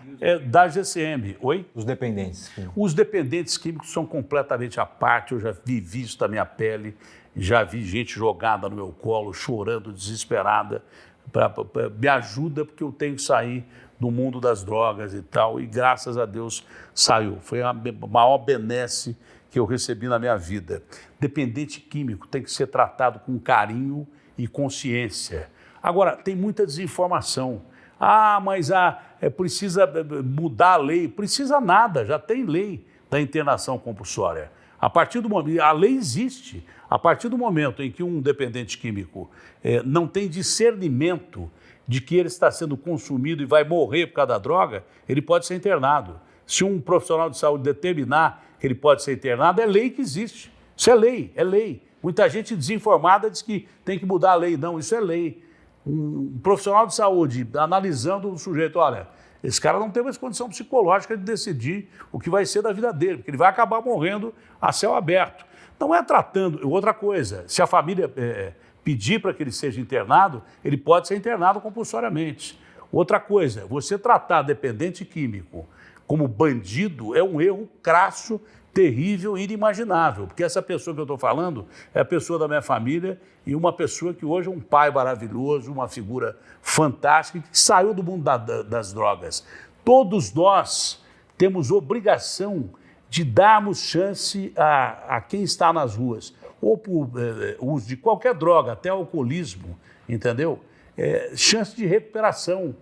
da GCM. Oi? Os dependentes. Os dependentes químicos são completamente à parte, eu já vivi isso na minha pele, já vi gente jogada no meu colo, chorando, desesperada, me ajuda porque eu tenho que sair do mundo das drogas e tal, e graças a Deus saiu. Foi a maior benesse que eu recebi na minha vida. Dependente químico tem que ser tratado com carinho e consciência. Agora, tem muita desinformação. Mas precisa mudar a lei. Precisa nada, já tem lei da internação compulsória. A partir do momento, a lei existe. A partir do momento em que um dependente químico não tem discernimento de que ele está sendo consumido e vai morrer por causa da droga, ele pode ser internado. Se um profissional de saúde determinar que ele pode ser internado, é lei que existe. Isso é lei, é lei. Muita gente desinformada diz que tem que mudar a lei. Não, isso é lei. Um profissional de saúde analisando o sujeito, olha, esse cara não tem mais condição psicológica de decidir o que vai ser da vida dele, porque ele vai acabar morrendo a céu aberto. Não é tratando. Outra coisa, se a família pedir para que ele seja internado, ele pode ser internado compulsoriamente. Outra coisa, você tratar dependente químico como bandido é um erro crasso, terrível e inimaginável, porque essa pessoa que eu estou falando é a pessoa da minha família e uma pessoa que hoje é um pai maravilhoso, uma figura fantástica, que saiu do mundo das drogas. Todos nós temos obrigação de darmos chance a quem está nas ruas, ou por uso de qualquer droga, até alcoolismo, entendeu? Chance de recuperação.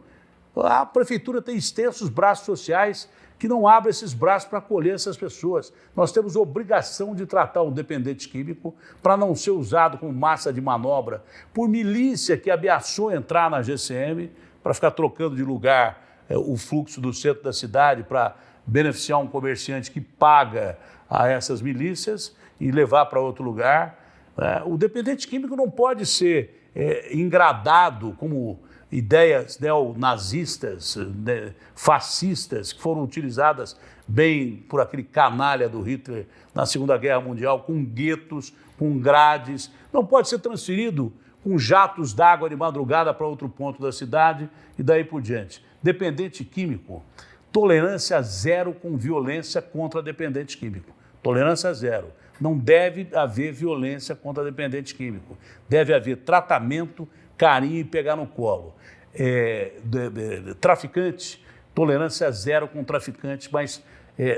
A prefeitura tem extensos braços sociais que não abrem esses braços para acolher essas pessoas. Nós temos obrigação de tratar o dependente químico para não ser usado como massa de manobra por milícia que ameaçou entrar na GCM para ficar trocando de lugar o fluxo do centro da cidade para beneficiar um comerciante que paga a essas milícias e levar para outro lugar. O dependente químico não pode ser engradado como ideias neonazistas, fascistas, que foram utilizadas bem por aquele canalha do Hitler na Segunda Guerra Mundial, com guetos, com grades. Não pode ser transferido com jatos d'água de madrugada para outro ponto da cidade e daí por diante. Dependente químico, tolerância zero com violência contra dependente químico. Tolerância zero. Não deve haver violência contra dependente químico. Deve haver tratamento, carinho e pegar no colo. Traficante, tolerância zero com traficante, mas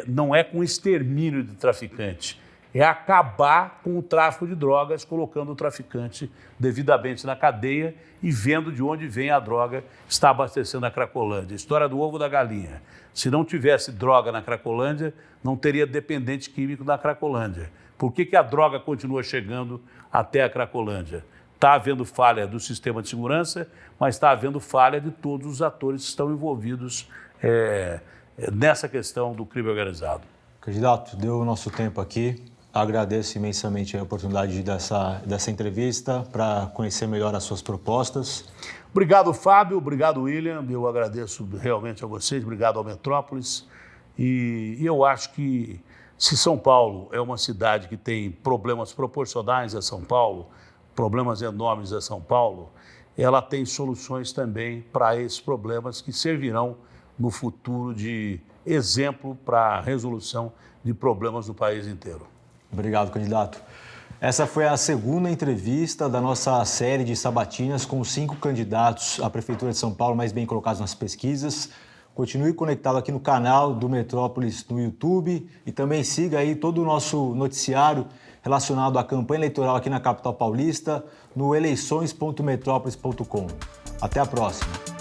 não é com extermínio de traficante. É acabar com o tráfico de drogas, colocando o traficante devidamente na cadeia e vendo de onde vem a droga que está abastecendo a Cracolândia. História do ovo da galinha. Se não tivesse droga na Cracolândia, não teria dependente químico na Cracolândia. Por que a droga continua chegando até a Cracolândia? Está havendo falha do sistema de segurança, mas está havendo falha de todos os atores que estão envolvidos nessa questão do crime organizado. Candidato, deu o nosso tempo aqui. Agradeço imensamente a oportunidade dessa entrevista para conhecer melhor as suas propostas. Obrigado, Fábio. Obrigado, William. Eu agradeço realmente a vocês. Obrigado ao Metrópolis. E eu acho que se São Paulo é uma cidade que tem problemas proporcionais a São Paulo, problemas enormes a São Paulo, ela tem soluções também para esses problemas que servirão no futuro de exemplo para a resolução de problemas do país inteiro. Obrigado, candidato. Essa foi a segunda entrevista da nossa série de sabatinas com 5 candidatos à Prefeitura de São Paulo mais bem colocados nas pesquisas. Continue conectado aqui no canal do Metrópolis no YouTube e também siga aí todo o nosso noticiário relacionado à campanha eleitoral aqui na capital paulista no eleições.metrópolis.com. Até a próxima.